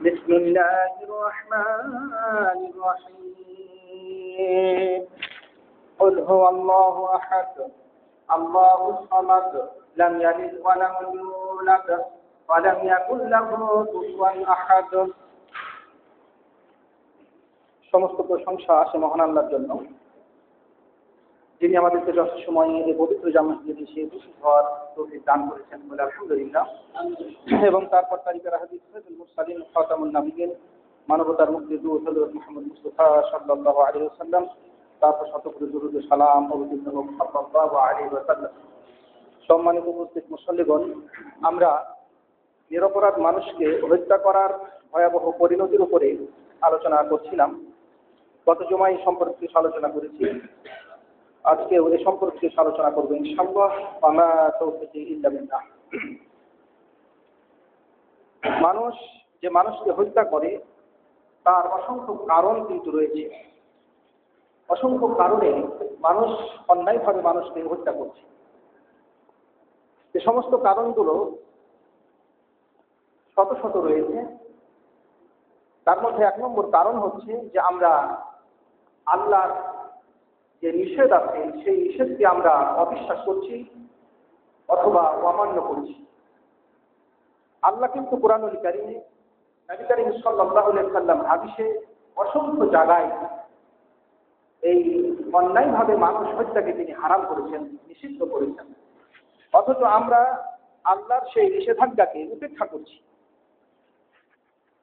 بسم الله الرحمن الرحيم قل هو الله أحد الله الصمد لم يلد ولم يولد ولم يكن له كفوا أحد। সমস্ত প্রশংসা আসে মহান আল্লাহর জন্য, যিনি আমাদেরকে যথাসময়ে এই পবিত্র জামাতে সেই ঘর তৌফিক দান করেছেন বলে আলহামদুলিল্লাহ। এবং তারপর তারিখের হাদিস সাইয়্যিদুল মুরসালিন খাতামুন নবিয়্যিন মানবতার মুক্তি দূত হযরত মুহাম্মদ মুস্তাফা সাল্লাল্লাহু আলাইহি ওয়াসাল্লাম, তারপর শতকোটি দরুদ ও সালাম অবতীর্ণ হোক সাল্লাল্লাহু আলাইহি ওয়াসাল্লাম। সম্মানিত উপস্থিত মুসল্লিগণ, আমরা নিরপরাধ মানুষকে হত্যা করার ভয়াবহ পরিণতির উপরে আলোচনা করছিলাম। গত জুমায় সম্পর্কে আলোচনা করেছি, আজকে এই সম্পর্কে আলোচনা করবো ইনশাআল্লাহ। ওয়া তাওফীকি ইল্লা বিল্লাহ। মানুষ যে মানুষকে হত্যা করে তার অসংখ্য কারণ কিন্তু রয়েছে। অসংখ্য কারণে মানুষ অন্যায়ভাবে মানুষকে হত্যা করছে। যে সমস্ত কারণগুলো শত শত রয়েছে, তার মধ্যে এক নম্বর কারণ হচ্ছে যে আমরা আল্লাহর যে নিষেধ আছে সেই নিষেধকে আমরা অবিশ্বাস করছি অথবা অমান্য করছি। আল্লাহ কিন্তু কুরআনুল কারীমে নবী করিম সাল্লাল্লাহু আলাইহি ওয়াসাল্লাম হাদিসে অসংখ্য জায়গায় এই অন্যায়ভাবে মানুষ হত্যাকে তিনি হারাম করেছেন, নিষিদ্ধ করেছেন, অথচ আমরা আল্লাহর সেই নিষেধাজ্ঞাকে উপেক্ষা করছি।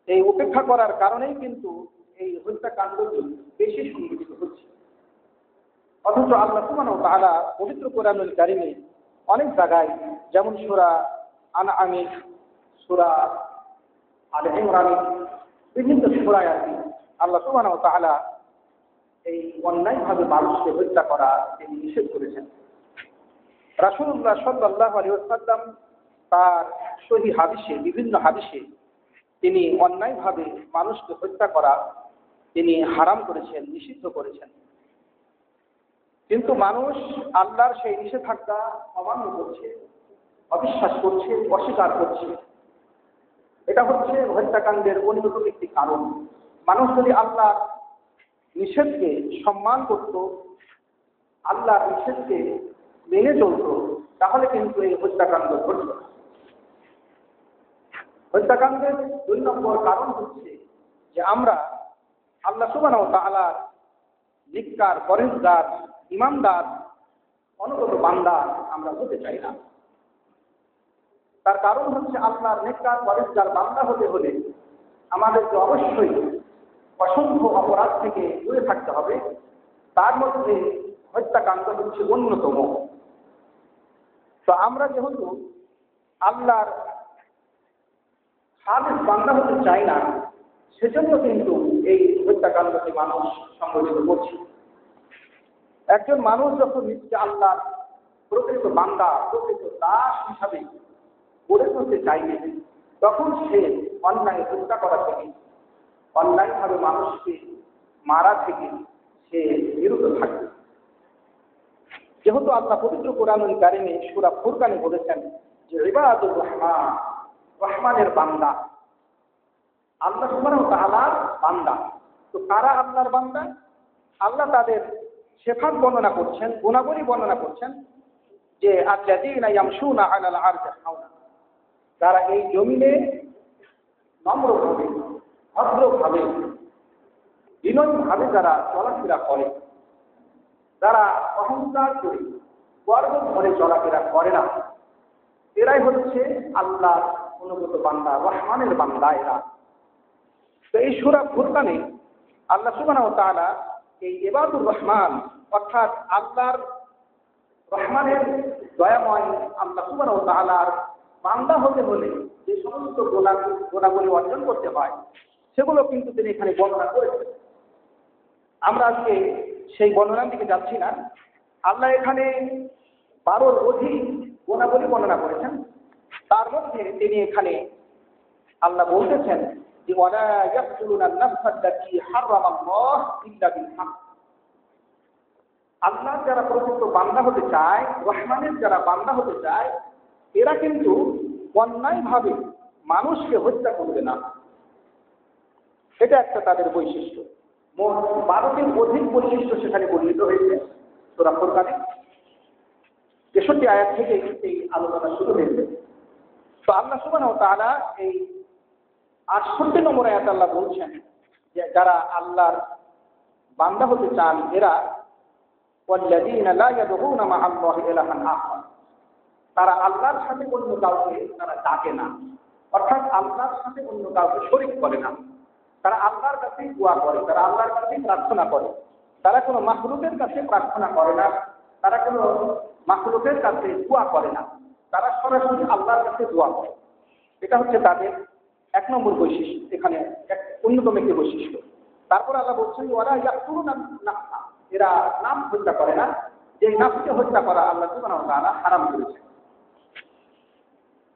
এই উপেক্ষা করার কারণেই কিন্তু এই হত্যাকাণ্ডটি বেশি সংঘটিত হচ্ছে। অথচ আল্লাহ সুবহানাহু ওয়া তাআলা পবিত্র কুরআনুল কারীমে অনেক জায়গায়, যেমন সূরা আনআম, সূরা আলে ইমরান, বিভিন্ন সূরায় আল্লাহ সুবহানাহু ওয়া তাআলা এই অন্যায়ভাবে মানুষকে হত্যা করা তিনি নিষেধ করেছেন। রাসূলুল্লাহ সাল্লাল্লাহু আলাইহি ওয়াসাল্লাম তার সহিহ হাদিসে, বিভিন্ন হাদিসে তিনি অন্যায়ভাবে মানুষকে হত্যা করা তিনি হারাম করেছেন, নিষিদ্ধ করেছেন। কিন্তু মানুষ আল্লাহর সেই নিষেধাজ্ঞা অমান্য করছে, অবিশ্বাস করছে, অস্বীকার করছে। এটা হচ্ছে হত্যাকাণ্ডের অন্যতম একটি কারণ। মানুষ যদি আল্লাহর নিষেধকে সম্মান করত, আল্লাহর নিষেধকে মেনে চলত, তাহলে কিন্তু এই হত্যাকাণ্ড ঘটত না। হত্যাকাণ্ডের ২ নম্বর কারণ হচ্ছে যে আমরা আল্লাহ সুবহানাহু ওয়া তাআলার নিককার, পরহেজগার, ইমানদার, অনুগত বান্দা আমরা হতে চাই না। তার কারণ হচ্ছে আল্লাহর নেককার, পরহেজগার বান্দা হতে হলে আমাদেরকে অবশ্যই অসংখ্য অপরাধ থেকে দূরে থাকতে হবে। তার মধ্যে হত্যাকাণ্ড হচ্ছে অন্যতম। তো আমরা যেহেতু আল্লাহর খালেস বান্দা হতে চাই না, সেজন্য কিন্তু এই হত্যাকাণ্ডকে মানুষ সংগঠিত করছে। একজন মানুষ যখন নিজেকে আল্লাহর প্রকৃত বান্দা, প্রকৃত দাস হিসাবে গড়ে তুলতে চাইবে, তখন সে অন্যায় হত্যা করা থেকে, অন্যায়ভাবে মানুষকে মারা থেকে সে বিরত থাকবে। যেহেতু আল্লাহ পবিত্র কুরআনুল কারীমে সূরা ফুরকানে বলেছেন যে ইবাদুর রহমান, রহমানের বান্দা, আল্লাহ সুবহানাহু ওয়া তাআলার বান্দা। তো কারা আল্লাহর বান্দা? আল্লাহ তাদের সিফাত বর্ণনা করছেন, গুণাবলী বর্ণনা করছেন যে আল্লাযীনা ইয়ামশুনা আলাল আরদি হাওনা, যারা এই জমিনে নম্রভাবে, ভদ্রভাবে, বিনয়ভাবে যারা চলাফেরা করে, যারা অহংকার করে, গর্ব ধরে চলাফেরা করে না, এরাই হচ্ছে আল্লাহর অনুগত বান্দা, রহমানের বান্দা এরা। তো এই সূরা ফুরকানে আল্লাহ সুবহানাহু ওয়া তাআলা এই ইবাদুর রহমান, অর্থাৎ আল্লাহর রহমানের দয়াময় আল্লাহ সুবহানাহু ওয়া তাআলার বান্দা হতে হলে যে সমস্ত গুণাবলী অর্জন করতে হয়, সেগুলো কিন্তু তিনি এখানে বর্ণনা করেছেন। আমরা আজকে সেই বর্ণনার দিকে যাচ্ছি না। আল্লাহ এখানে 12র অধিক গুণাবলী বর্ণনা করেছেন। তার মধ্যে তিনি এখানে আল্লাহ বলতেছেন যে ওয়ালা ইয়াকতুলুনান নাফসাল্লাতী হারামাল্লাহ ইল্লা বিল হক। আল্লাহ যারা প্রকৃত বান্দা হতে চায়, রহমানের যারা বান্দা হতে চায়, এরা কিন্তু অন্যায়ভাবে মানুষকে হত্যা করবে না। এটা একটা তাদের বৈশিষ্ট্য। মোট 12টির অধিক বৈশিষ্ট্য সেখানে বর্ণিত হয়েছে সূরা ফুরকানে। 63 আয়াত থেকে এই আলোচনা শুরু হয়েছে। তো আল্লাহ সুবহানাহু ওয়া তাআলা এই 68 নম্বর আয়াত আল্লাহ বলছেন যে যারা আল্লাহর বান্দা হতে চান এরা ওয়াল্লাযীনা লা ইয়াদউনা মা আল্লাহি ইলাহান আখার, তারা আল্লাহর সাথে অন্য কাউকে তারা ডাকে না, অর্থাৎ আল্লাহর সাথে অন্য কাউকে শরীক করে না। তারা আল্লাহর কাছে দোয়া করে, তারা আল্লাহর কাছে প্রার্থনা করে। তারা কোনো মাখলুকের কাছে প্রার্থনা করে না, তারা কোনো মাখলুকের কাছে দোয়া করে না, তারা সরাসরি আল্লাহর কাছে দোয়া করে। এটা হচ্ছে তাদের 1 নম্বর বৈশিষ্ট্য, এখানে অন্যতম একটি বৈশিষ্ট্য। তারপর আল্লাহ বলছেন ওয়ালা ইয়াকতুলুনা নাফসা, এরা নাম হত্যা করে না, যে নাফসকে হত্যা করা আল্লাহ সুবহানাহু ওয়া তাআলা হারাম করেছেন।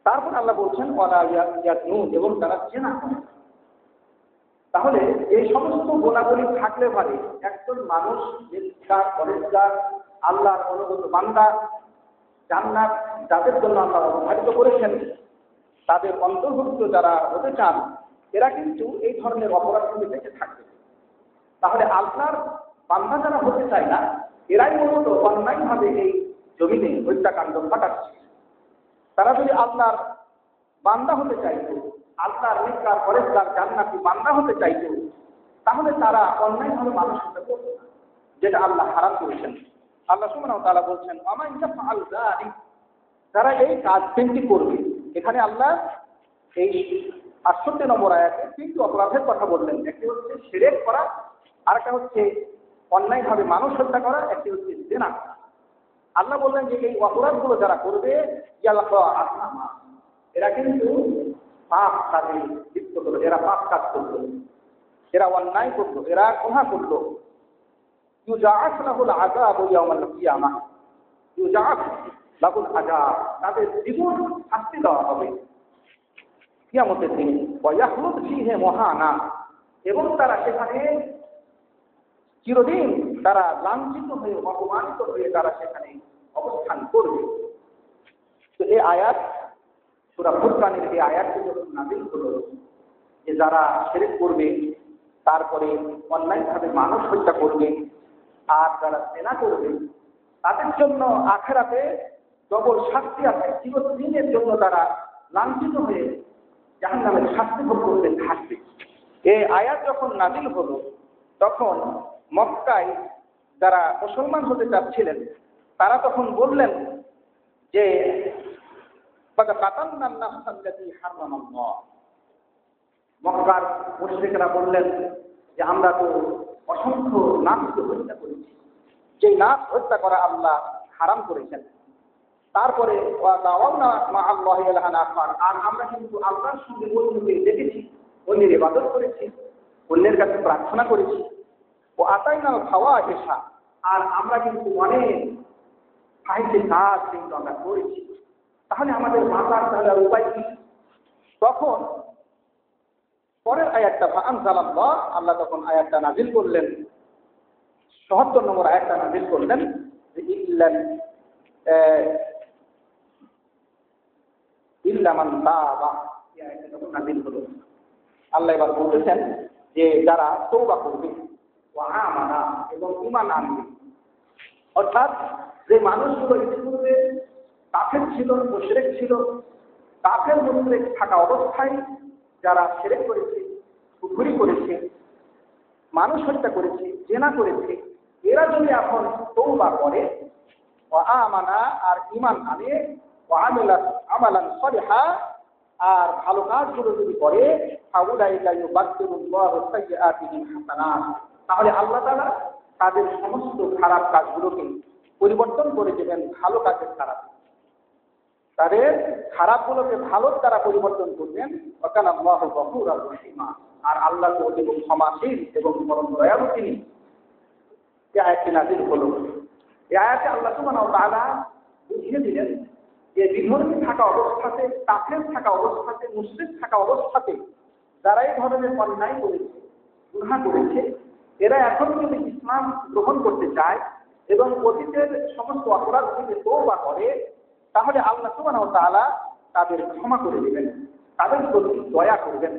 তারপর আল্লাহ বলছেন ওয়ালা ইয়াজনুন, এবং তারা জিনা করে। তাহলে এই সমস্ত গুণাবলী থাকলে পারে একজন মানুষ নেককার পরেজগার আল্লাহর অনুগত বান্দা জান্নাত যাদের জন্য আল্লাহ অবধারিত করেছেন তাদের অন্তর্ভুক্ত যারা হতে চান এরা কিন্তু এই ধরনের অপরাধ থেকে বেঁচে থাকবে। তাহলে আল্লাহর বান্দা যারা হতে চায় না এরাই মূলত অন্যায়ভাবে এই জমিনে হত্যাকাণ্ড ঘটাচ্ছে। তারা যদি আল্লাহর বান্দা হতে চাইতো, আল্লাহর নেককার পরেজগার জান্নাতি বান্দা হতে চাইতো, তাহলে তারা অন্যায়ভাবে মানুষ হতে করত না, যেটা আল্লাহ হারাম করেছেন। আল্লাহ সুবহানাহু ওয়া তাআলা বলছেন আমা ইয়াফআল যালিক, যারা এই কাজ তিনটি করবে। এখানে আল্লাহ এই 68 নম্বর আয়াতে 3টি অপরাধের কথা বললেন। একটি হচ্ছে শিরক করা, আরেকটা হচ্ছে অন্যায়ভাবে মানুষ হত্যা করা, একটি হচ্ছে জিনা করা। আল্লাহ বললেন যে এই অপরাধগুলো যারা করবে এরা কিন্তু পাপ কাজে লিপ্ত করলো, এরা পাপ কাজ করলো, এরা অন্যায় করলো, এরা গুনাহ করলো। ইউজাআস লাহুল আযাব ইয়াওমাল কিয়ামাহ, ইউজাআস লাহুল আযাব, তাদের জীবন শাস্তি দেওয়া হবে কিয়ামতের দিনে। ওয়া ইয়াখলুদ ফীহি মুহানা, এবং তারা সেখানে চিরদিন তারা লাঞ্ছিত হয়ে অপমানিত হয়ে তারা সেখানে অবস্থান করবে। তো এই আয়াত সূরা ফুরকানের এই আয়াতটি যখন নাযিল হলো যে যারা শিরক করবে, তারপরে অন্যায়ভাবে মানুষ হত্যা করবে, আর যারা জিনা করবে তাদের জন্য আখিরাতে ডবল শাস্তি আছে, চিরদিনের জন্য তারা লাঞ্ছিত হয়ে জাহান্নামের শাস্তি ভোগ করতে থাকবে। এই আয়াত যখন নাযিল হলো তখন মক্কায় যারা মুসলমান হতে চাচ্ছিলেন তারা তখন বললেন যে মক্কার মুশরিকরা বললেন যে আমরা তো অসংখ্য নাফসকে হত্যা করেছি, যে নাফস হত্যা করা আল্লাহ হারাম করেছেন। তারপরে আর আমরা কিন্তু আল্লাহর সঙ্গে অন্যকে দেখেছি, অন্যের ইবাদত করেছি, অন্যের কাছে প্রার্থনা করেছি। ও আতাইনাল ফাওয়াহিশা, আর আমরা কিন্তু অনেক ফাহিশের কাজ কিন্তু আমরা করেছি। তাহলে আমাদের বাঁচার তাহলে উপায় কি? তখন পরের আয়াতটা ফাআনজালাল্লাহ, আল্লাহ তখন আয়াতটা নাযিল করলেন, ৭৭ নম্বর আয়াতটা নাযিল করলেন যে ইল্লা মান তাবা, এই আয়াতটা তখন নাযিল হলো। আল্লাহ এবার বলতেছেন যে যারা তওবা করবে, ওয়া আমানা, এবং ঈমান আনবে। অর্থাৎ যে মানুষগুলো ইতিপূর্বে কাফের ছিল, মুশরিক ছিল, কাফের মুশরিক থাকা অবস্থায় যারা শিরক করেছে, কুফরি করেছে, মানুষ হত্যা করেছে, জিনা করেছে, এরা যদি এখন তওবা করে, ওয়া আমানা, আর ঈমান আনে, ওয়া আমিলা আমালান সালিহা, আর ভালো কাজগুলো যদি করে, ফাউলাইকা ইউবাদদিলুল্লাহু সাইয়্যাতিহিম হাসানাত, তাহলে আল্লাহ তাআলা তাদের সমস্ত খারাপ কাজগুলোকে পরিবর্তন করে দেবেন ভালো কাজের দ্বারা, তাদের খারাপগুলোকে ভালোর দ্বারা পরিবর্তন করবেন। ওয়াকানাল্লাহু গফুরার রহিমা, আর আল্লাহ তো অতি ক্ষমাশীল এবং পরম দয়ালু তিনি। এই আয়াতটি নাযিল হলো। এই আয়াতে আল্লাহ সুবহানাহু ওয়া তাআলা বুঝিয়ে দিলেন যে বিধর্মী থাকা অবস্থাতে, কাফের থাকা অবস্থাতে, মুশরিক থাকা অবস্থাতে যারা এই ধরনের অন্যায় করেছে, গুনাহ করেছে, এরা এখন যদি ইসলাম গ্রহণ করতে চায় এবং অতীতের সমস্ত অপরাধ থেকে তওবা করে, তাহলে আল্লাহ সুবহানাহু ওয়া তাআলা তাদের ক্ষমা করে দিবেন, তাদের প্রতি দয়া করবেন,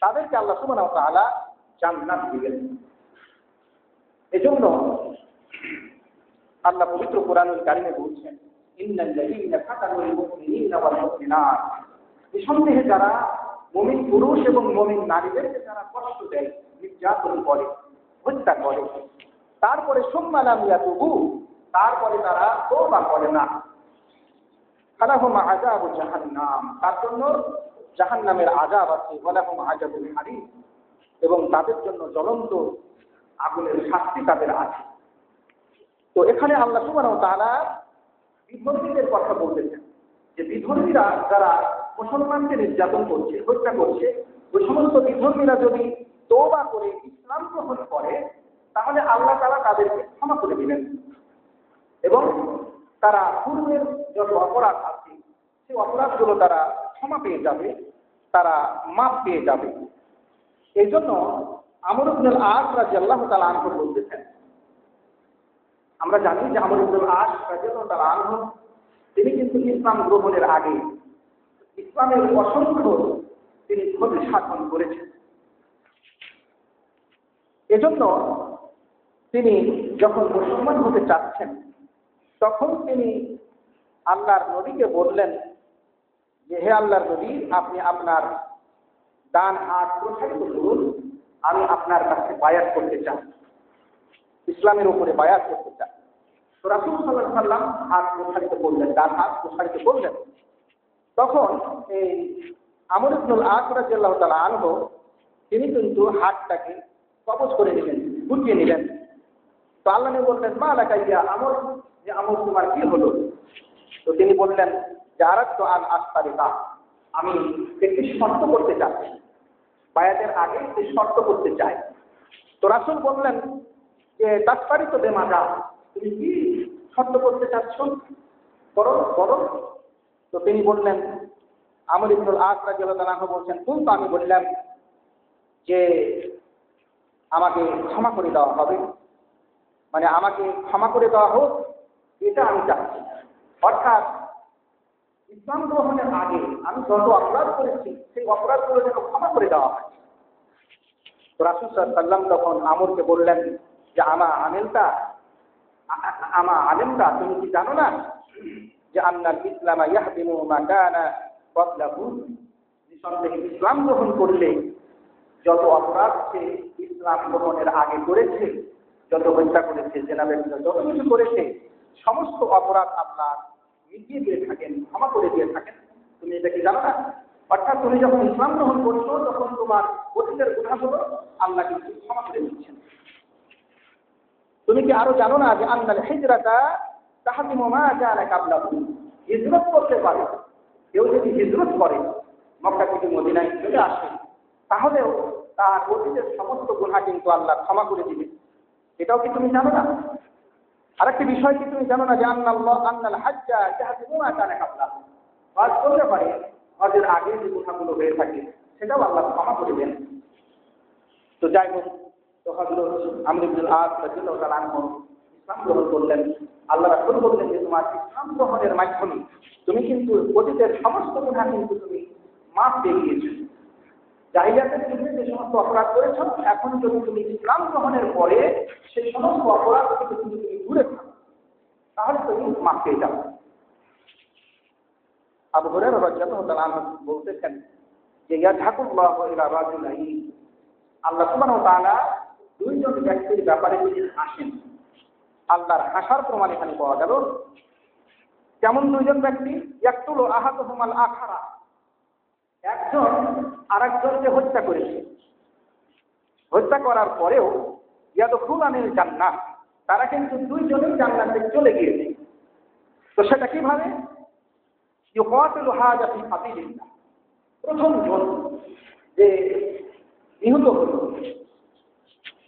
তাদেরকে আল্লাহ সুবহানাহু ওয়া তাআলা জান্নাত দিবেন। এজন্য আল্লাহ পবিত্র কোরআনুল কারীমে বলছেন, ইন্নাল্লাযীনা ফাতানুল মুমিনিনা ওয়াল মুমিনাত, নিঃসন্দেহে যারা মুমিন পুরুষ এবং মুমিন নারীদেরকে যারা কষ্ট দেয়, নির্যাতন করে, হত্যা করে, তারপরে সুম্মা লাম ইয়াতুবু, তারপরে তারা তওবা করে না, ফালাহুম আযাবু জাহান্নাম, তার জন্য জাহান্নামের আযাব আছে, ওয়ালাহুম আযাবুল হারিক, এবং তাদের জন্য জ্বলন্ত আগুনের শাস্তি তাদের আছে। তো এখানে আল্লাহ সুবহানাহু ওয়া তাআলা বিধর্মীদের কথা বলতেছেন, যে বিধর্মীরা যারা মুসলমানকে নির্যাতন করছে, হত্যা করছে, ওই সমস্ত বিধর্মীরা যদি তওবা করে ইসলাম গ্রহণ করে, তাহলে আল্লাহ তাআলা তাদেরকে ক্ষমা করে দিবেন এবং তারা পূর্বের যত অপরাধ আছে সেই অপরাধগুলো তারা ক্ষমা পেয়ে যাবে, তারা মাফ পেয়ে যাবে। এই জন্য আমর ইবনুল আস রাদিয়াল্লাহু তাআলা আনহু বলতেছেন, আমরা জানি যে আমর ইবনুল আস রাদিয়াল্লাহু তাআলা আনহু তিনি কিন্তু ইসলাম গ্রহণের আগে ইসলামের অসংখ্য তিনি ক্ষতি সাধন করেছেন। এজন্য তিনি যখন মুসলমান হতে চাচ্ছেন, তখন তিনি আল্লাহর নবীকে বললেন যে, হে আল্লাহর নবী, আপনি আপনার ডান হাত প্রসারিত করুন, আমি আপনার কাছে বায়াত করতে চাই, ইসলামের উপরে বায়াত করতে চাই। তো রাসূল সাল্লাল্লাহু আলাইহি ওয়াসাল্লাম হাত প্রসারিত করলেন, ডান হাত প্রসারিত করলেন। তখন এই আমর ইবনুল আস রাদিয়াল্লাহু তাআলা আনহু তিনি কিন্তু হাতটাকে কবজ করে নিলেন, গুটিয়ে নিলেন। তো আল্লাহ নবী বললেন, মা লাকা ইয়া আমর, যে আমর তোমার কি হলো? তো তিনি বললেন যে আরাদতু আন আস্তারিকা, আমি একটি শর্ত করতে চাচ্ছি, বায়াতের আগে একটি শর্ত করতে চাই। তো রাসূল বললেন যে তাসতারিত বেমাজা, তুমি কি শর্ত করতে চাচ্ছ, বলো বলো। তো তিনি বললেন, আমর ইবনুল আস রাদিয়াল্লাহু তাআলা আনহু বলছেন, তো আমি বললাম যে আমাকে ক্ষমা করে দেওয়া হবে, মানে আমাকে ক্ষমা করে দেওয়া হোক, এটা আমি চাচ্ছি। অর্থাৎ ইসলাম গ্রহণের আগে আমি যত অপরাধ করেছি সেই অপরাধগুলো যেন ক্ষমা করে দেওয়া হয়। তো রাসূল সাল্লাল্লাহু আলাইহি ওয়াসাল্লাম তখন আমরকে বললেন যে আমা আলেমতা, তুমি কি জানো না যে আন্নাল ইসলাম ইয়াহদিমু মা কানা ক্বাবলাহু, নিঃসন্দেহে ইসলাম গ্রহণ করলে যত অপরাধ সে ইসলাম গ্রহণের আগে করেছে, যত হত্যা করেছে, জেনা ব্যভিচার যত কিছু করেছে, সমস্ত অপরাধ আল্লাহ মিটিয়ে দিয়ে থাকেন, ক্ষমা করে দিয়ে থাকেন। তুমি এটা কি জানো না? অর্থাৎ তুমি যখন ইসলাম গ্রহণ করছো, তখন তোমার অতীতের গুনাহগুলো আল্লাহ কিন্তু ক্ষমা করে দিচ্ছেন। তুমি কি আরো জানো না যে আন্নাল হিজরাতা তাহদিমু মা কানা ক্বাবলাহু, হিজরত করতে পারে কেউ, যদি হিজরত করে মক্কা থেকে মদিনায় চলে আসে, তাহলেও তার অতীতের সমস্ত গুনাহ কিন্তু আল্লাহ ক্ষমা করে দিবে। এটাও কি তুমি জানো না? আরেকটি বিষয় কি তুমি জানো না যে আন্নাল হাজ্জা ইয়াহদিমু মা কানা ক্বাবলাহু, হজ করতে পারে, হজের আগে যে গুনাহগুলো হয়ে থাকে সেটাও আল্লাহ ক্ষমা করে দেন। তো যাই হোক, তো হযরত আমর ইবনুল আস রাদিয়াল্লাহু তাআলা আনহু ইসলাম গ্রহণ করলেন। আল্লাহ রাসূল বললেন যে তোমার ইসলাম গ্রহণের মাধ্যমে তুমি কিন্তু অতীতের সমস্ত গুনাহ কিন্তু তুমি মাফ পেয়ে গিয়েছো। জাহিলিয়াতের যুগে যে সমস্ত অপরাধ করেছো, এখন যদি তুমি ইসলাম গ্রহণের পরে সেই সমস্ত অপরাধ থেকে তুমি দূরে থাকো, তাহলে তুমি মাফ পেয়ে যাবে। আবু হুরায়রা রাদিয়াল্লাহু তাআলা আনহু বলতেছেন যে ইয়াযহাকুল্লাহু ইলা রাজুলাইন, আল্লাহ সুবহানাহু ওয়া তাআলা দুইজন ব্যক্তির ব্যাপারে যদি হাসেন, আল্লাহর হাসার প্রমাণ এখানে পাওয়া গেল। কেমন দুইজন ব্যক্তি? ইয়াকতুলু আহাদুহুমাল আখারা, একজন আরেকজনকে হত্যা করেছে, হত্যা করার পরেও ইয়াদখুলানিল জান্নাহ, তারা কিন্তু দুইজনেই জান্নাতে চলে গিয়েছে। তো সেটা কিভাবে? ইউকাতিলু হাযা ফি সাবিলিল্লাহ, প্রথম জন যে নিহত হলো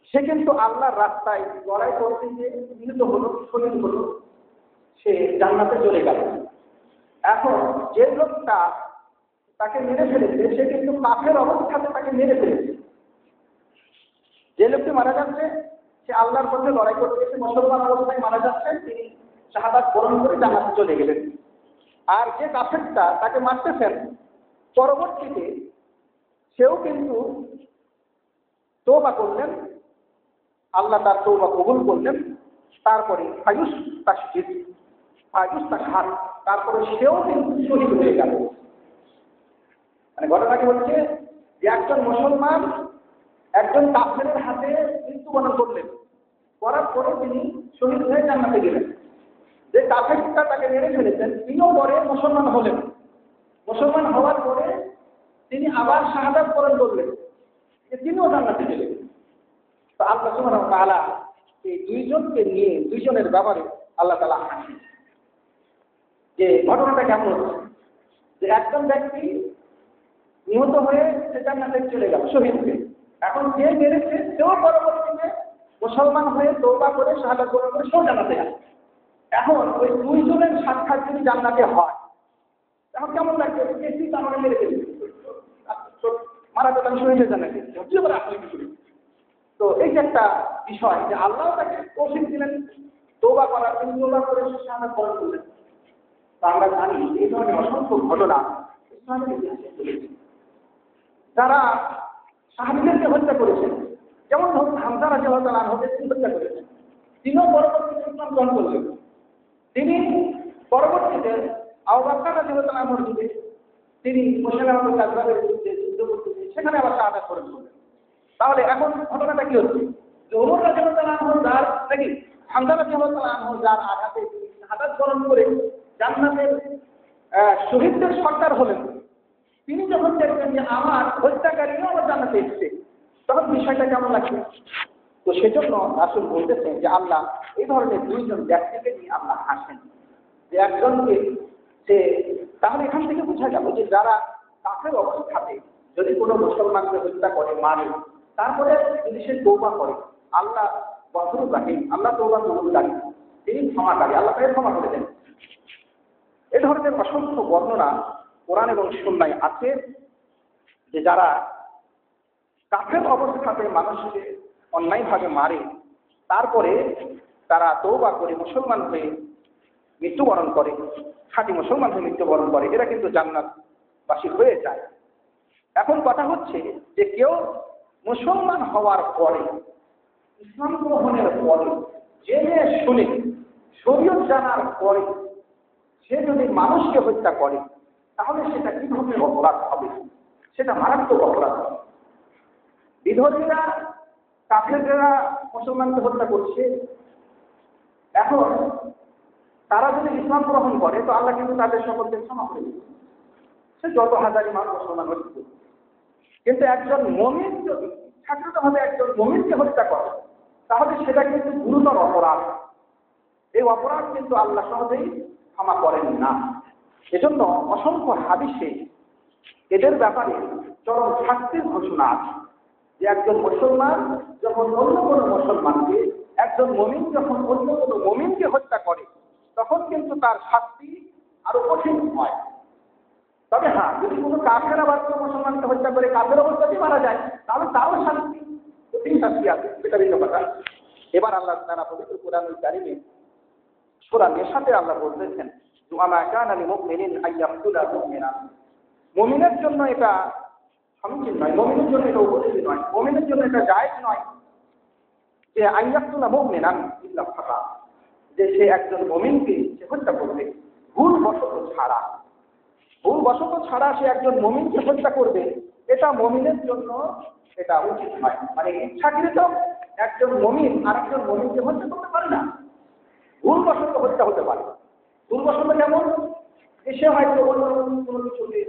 সে কিন্তু আল্লাহর রাস্তায় লড়াই করতে গিয়ে নিহত হলো, শহীদ হলো, সে জান্নাতে চলে গেল। এখন যে লোকটা তাকে মেরে ফেলেছে সে কিন্তু কাফের অবস্থাতে তাকে মেরে ফেলেছে। যে লোকটি মারা যাচ্ছে সে আল্লাহর পথে লড়াই করতে গেছে, মুসলমান অবস্থায় মারা যাচ্ছে, তিনি শাহাদাত বরণ করে জান্নাতে চলে গেলেন। আর যে কাফেরটা তাকে মারতেছেন, পরবর্তীতে সেও কিন্তু তওবা করলেন, আল্লাহ তার তওবা কবুল করলেন, তারপরে তাশহাদ, তারপরে সেও কিন্তু শহীদ হয়ে গেল। মানে ঘটনাটি হচ্ছে যে একজন মুসলমান একজন কাফেরের হাতে মৃত্যুবরণ করলেন, করার পরে তিনি শহীদ হয়ে জান্নাতে গেলেন। যে কাফেরটা তাকে মেরে ফেলেছেন তিনিও পরে মুসলমান হলেন। মুসলমান হওয়ার পরে তিনি আবার শাহাদাত বরণ করলেন, যে তিনিও জান্নাতে গেলেন। তো আল্লাহ সুবহানাহু ওয়া তাআলা এই দুইজনকে নিয়ে, দুইজনের ব্যাপারে আল্লাহ তাআলা হাসেন। যে ঘটনাটা কেমন হচ্ছে, যে একজন ব্যক্তি নিহত হয়ে সে জান্নাতে চলে গেল শহীদ হয়ে। এখন যে মেরেছে সেও পরবর্তীতে মুসলমান হয়ে তওবা করে শাহাদাত বরণ করে সেও জান্নাতে গেল। এখন ওই দুইজনের সাক্ষাৎ যদি জান্নাতে হয়, এখন কেমন লাগবে? বেশি কারণে মেরে ফেলবে, মারা গেল শহীদ হয়ে জান্নাতে। তো এই যে একটা বিষয়, যে আল্লাহ তাকে তৌফিক দিলেন তওবা করার, তিনি তওবা করে শাহাদাত বরণ করলেন। তো আমরা জানি এই ধরনের অসংখ্য ঘটনা ইসলামের ইতিহাসে চলেছে। যারা সাহাবীদেরকে হত্যা করেছেন, যেমন ধরুন হামজা রাদিয়াল্লাহু তাআলা আনহুকে হত্যা করেছেন, তিনিও পরবর্তীতে ইসলাম গ্রহণ করলেন। তিনি পরবর্তীতে আবু বকর রাদিয়াল্লাহু তাআলা আনহুর যুগে তিনি মুসলমানদের কাজের বিরুদ্ধে যুদ্ধ করতে, সেখানে আবার শাহাদাত বরণ করলেন। তাহলে এখন ঘটনাটা কি হচ্ছে, যে ওমর রাদিয়াল্লাহু তাআলা আনহু যার নাকি হামজা রাদিয়াল্লাহু তাআলা আনহু যার আঘাতে শাহাদাত বরণ করে জান্নাতের শহীদদের সর্দার হলেন, তিনি যখন দেখবেন যে আমার হত্যাকারীও আমার জান্নাতে এসেছে, তখন বিষয়টা কেমন লাগবে? তো সেজন্য রাসূল বলতেছেন যে আল্লাহ এই ধরনের দুইজন ব্যক্তিকে নিয়ে আল্লাহ হাসেন। যে একজনকে সে, তাহলে এখান থেকে বোঝা গেল যে যারা কাফের অবস্থাতে যদি কোনো মুসলমানকে হত্যা করে, মারে, তারপরে যদি সে তওবা করে, আল্লাহ গফুরুর রাহিম, আল্লাহ তওবা কবুলকারী, তিনি ক্ষমাকারী, আল্লাহ তাকে ক্ষমা করে দেন। এ ধরনের অসংখ্য বর্ণনা কোরআন এবং সুন্নাহয় আছে, যে যারা কাফের অবস্থাতে মানুষকে অন্যায়ভাবে মারে, তারপরে তারা তওবা করে মুসলমান হয়ে মৃত্যুবরণ করে, খাঁটি মুসলমান হয়ে মৃত্যুবরণ করে, এরা কিন্তু জান্নাতবাসী হয়ে যায়। এখন কথা হচ্ছে যে কেউ মুসলমান হওয়ার পরে, ইসলাম গ্রহণের পরে, জেনে শুনে শরীয়ত জানার পরে সে যদি মানুষকে হত্যা করে, তাহলে সেটা কি ধরনের অপরাধ হবে? সেটা মারাত্মক অপরাধ হবে। বিধর্মীরা, কাফেররা মুসলমানকে হত্যা করছে, এখন তারা যদি ইসলাম গ্রহণ করে তো আল্লাহ কিন্তু তাদের সকলকে ক্ষমা করে দিবে, সে যত হাজারি মানুষ মুসলমান হচ্ছে। কিন্তু একজন মুমিন যদি ছাত্রভাবে একজন মুমিনকে হত্যা করে, তাহলে সেটা কিন্তু গুরুতর অপরাধ। এই অপরাধ কিন্তু আল্লাহ সহজেই ক্ষমা করেন না। এজন্য অসংখ্য হাদিসে এদের ব্যাপারে চরম শাস্তির ঘোষণা আছে, যে একজন মুসলমান যখন অন্য কোনো মুসলমানকে, একজন মুমিন যখন অন্য কোনো মুমিনকে হত্যা করে, তখন কিন্তু তার শাস্তি আরো কঠিন হয়। তবে হ্যাঁ, যদি কোনো কাফের আবার কোনো মুসলমানকে হত্যা করে কাফের অবস্থাতেই মারা যায়, তাহলে তারও শাস্তি, কঠিন শাস্তি আছে, সেটা ভিন্ন কথা। এবার আল্লাহ তাআলা পবিত্র কোরআনুল কারীমে সূরা নিসাতে আল্লাহ বলতেছেন, ওয়ামা কানা লিমুমিনিন আইয়াকতুলা মুমিনা, মুমিনের জন্য এটা সমীচীন নয়, মুমিনের জন্য এটা উপযোগী নয়, মুমিনের জন্য এটা জায়েজ নয় যে আইয়াকতুলা মুমিনান ইল্লা খাতা, যে সে একজন মুমিনকে সে হত্যা করবে ভুলবশত ছাড়া। ভুলবশত ছাড়া সে একজন মুমিনকে হত্যা করবে, এটা মুমিনের জন্য এটা উচিত নয়। মানে ইচ্ছাকৃত একজন মুমিন আর একজন মুমিনকে হত্যা করতে পারে না, ভুলবশত হত্যা হতে পারে। ভুলবশত যেমন সে হয়তো অন্য কোনো কিছুতে,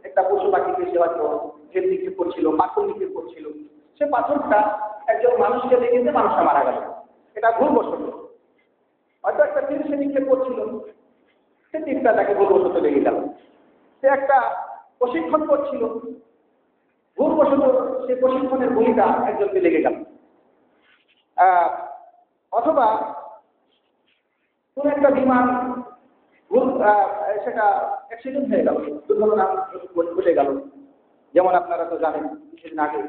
একটা পশু পাখিকে সে হয়তো জেল নিক্ষেপ করছিল, পাথর নিক্ষেপ করছিল, সে পাথরটা একজন মানুষকে লেগেছে, মানুষটা মারা গেল, এটা ভুলবশত। হয়তো একটা তীর সে নিক্ষেপ করছিল, সে তীরটা তাকে ভুলবশত লেগে গেল। সে একটা প্রশিক্ষণ করছিল, ভুলবশত সে প্রশিক্ষণের গুলিটা একজনকে লেগে গেল। অথবা কোন একটা বিমান সেটা অ্যাক্সিডেন্ট হয়ে গেল, দুর্ঘটনা ঘটে গেল, যেমন আপনারা তো জানেন কিছুদিন আগে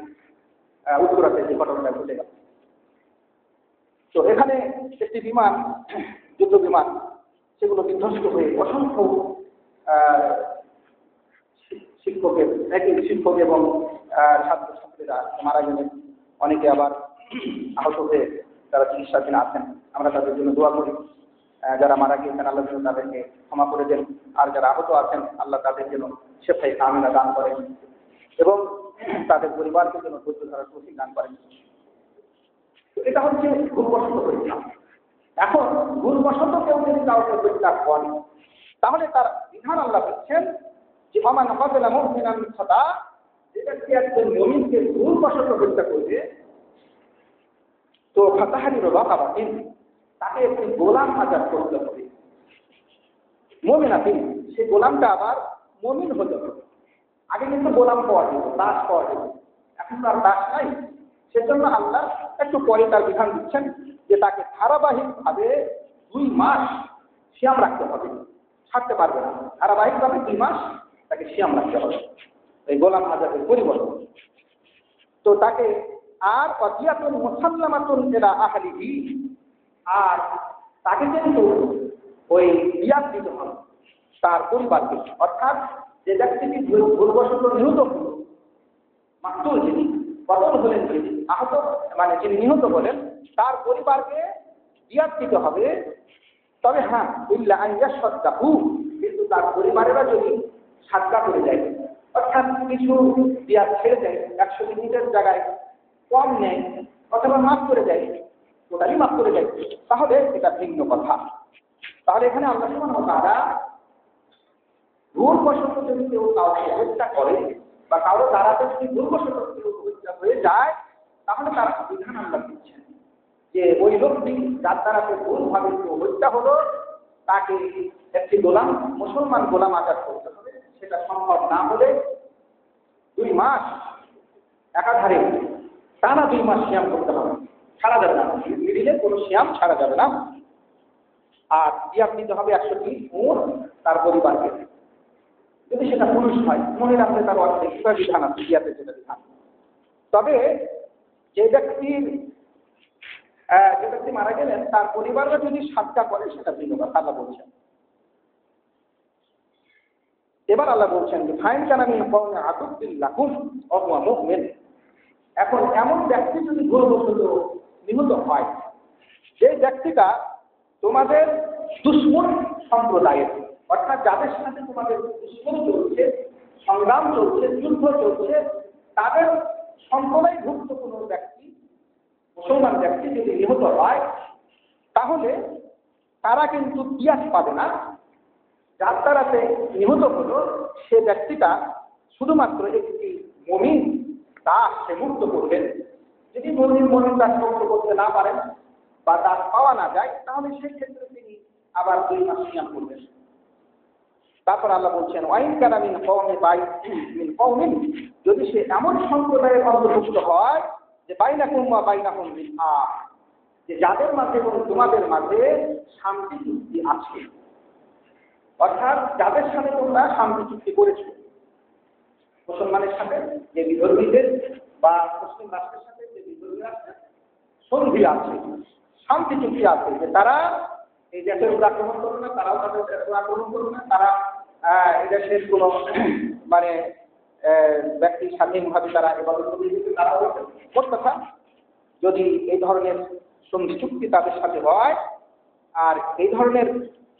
উত্তরাতে যে ঘটনাটা ঘটে গেল। তো এখানে একটি বিমান, যুদ্ধ বিমান, সেগুলো বিধ্বস্ত হয়ে অসংখ্য শিক্ষক এবং ছাত্রছাত্রীরা মারা গেলেন, অনেকে আবার আহত হয়ে যারা চিকিৎসাধীন আছেন, আমরা তাদের জন্য দোয়া করি। যারা মারা গিয়েছেন আল্লাহ যেন তাদেরকে ক্ষমা করে দেন, আর যারা আহত আছেন আল্লাহ তাদের জন্য সেফাই কামিলা দান করেন এবং তাদের পরিবারকে যেন ধৈর্য ধরার তৌফিক দান করেন। এটা হচ্ছে ভুলবশত পরীক্ষা। এখন ভুলবশত কেউ যদি কাউকে পরীক্ষা করে, তাহলে তার বিধান আল্লাহ বলছেন যে ওমান কাতালা মুমিনান খাতা, যেটা কি একজন মুমিনকে ভুলবশত হত্যা করবে, তো ফাতাহরিরু রাকাবাতিন, তাকে একটি গোলাম আজাদ করতে হবে। মুমিনাতিন, সেই গোলামটা আবার মুমিন হতে হবে। আগে কিন্তু গোলাম পাওয়া যেত, দাস পাওয়া যেত, এখন তার দাস নাই। সেজন্য আল্লাহ একটু পরে তার বিধান দিচ্ছেন যে তাকে ধারাবাহিকভাবে 2 মাস সিয়াম রাখতে হবে, ছাড়তে পারবে না। ধারাবাহিকভাবে 2 মাস তাকে সিয়াম রাখতে হবে, এই গোলাম আজাদের পরিবর্তন। তো তাকে আর অদিয়াতুন মুসাল্লামাতুন ইলা আহলিহি, আর তাকে কিন্তু ওই দিয়াত দিতে হবে তার পরিবারকে। অর্থাৎ যে ব্যক্তিটি ভুলবশত নিহত হল, মাকতুল যিনি, কতল হলেন যিনি, আহত মানে যিনি নিহত হলেন, তার পরিবারকে দিয়াত দিতে হবে। তবে হ্যাঁ, ইল্লা আন ইয়াশাদ্দাহু, কিন্তু তার পরিবারেরা যদি সাদকা করে যায়, অর্থাৎ কিছু দিয়াত ছেড়ে দেয়, 100 ইউনিটের জায়গায় কম নেয় অথবা মাফ করে দেয়, টোটালি মাফ করে দেয়, তাহলে এটা ভিন্ন কথা। তাহলে এখানে আল্লাহ সুবহানাহু ওয়া তাআলা ভুলবশত যদি কেউ কাউকে হত্যা করে বা কারো দ্বারাতে যদি ভুলবশত কেউ হত্যা হয়ে যায়, তাহলে তার বিধান আল্লাহ দিচ্ছেন যে ওই লোকটি যার দ্বারাতে ভুলভাবে কেউ হত্যা হলো, তাকে একটি গোলাম, মুসলমান গোলাম আজাদ করতে হবে। সেটা সম্ভব না হলে 2 মাস একাধারে টানা 2 মাস সিয়াম করতে হবে, ছাড়া যাবে না, মিডিলে কোনো সিয়াম ছাড়া যাবে না। আর দিয়াত দিতে হবে 100টি উট তার পরিবারকে। যদি সেটা পুরুষ হয়, মহিলা হলে তার অর্ধেক বিধান আছে, দিয়াতের যেটা বিধান। তবে যে ব্যক্তি মারা গেলেন তার পরিবাররা যদি সাদকা করে, সেটা ভিন্ন কথা আল্লাহ বলছেন। এবার আল্লাহ বলছেন যে ফাইন কানা মিন কওমি আদুবিল্লাহুম ওয়া হুয়া মুমিন। এখন এমন ব্যক্তি যদি ভুলবশত নিহত হয়, যে ব্যক্তিটা তোমাদের দুশমন সম্প্রদায়ের, অর্থাৎ যাদের সাথে তোমাদের দুশমন চলছে, সংগ্রাম চলছে, যুদ্ধ চলছে, তাদের সম্প্রদায়ভুক্ত কোনো ব্যক্তি, মুসলমান ব্যক্তি যদি নিহত হয়, তাহলে তারা কিন্তু কিয়াস পাবে না। যার দ্বারাতে নিহত হলো সে ব্যক্তিটা শুধুমাত্র একটি মুমিন দাস সে মুক্ত করবেন। যদি মুমিন দাস মুক্ত করতে না পারেন বা দাস পাওয়া না যায়, তাহলে সেই ক্ষেত্রে তিনি আবার 2 মাস সিয়াম করবেন। তারপর আল্লাহ বলছেন ওয়াইন কানা মিন কওমিন, যদি সে এমন সম্প্রদায়ের অন্তর্ভুক্ত হয় যে বাইনাকুম ওয়া বাইনাহুম মিসআহ, যে যাদের মাঝে এবং তোমাদের মাঝে শান্তি চুক্তি আছে, অর্থাৎ যাদের সাথে তোমরা শান্তি চুক্তি করেছো, মুসলমানের সাথে যে বিধর্মীদের বা মুসলিম রাষ্ট্রের সাথে যে বিধর্মী রাষ্ট্রের সন্ধি আছে, শান্তি চুক্তি আছে, যে তারা এই দেশের উপর আক্রমণ করবে না, তারাও তাদের দেশের উপর আক্রমণ করবে না, তারা এই দেশের কোনো মানে ব্যক্তি স্বাধীনভাবে তারা ইবাদত করে দিতে তারা হয়েছে। মোট কথা, যদি এই ধরনের সন্ধি চুক্তি তাদের সাথে হয়, আর এই ধরনের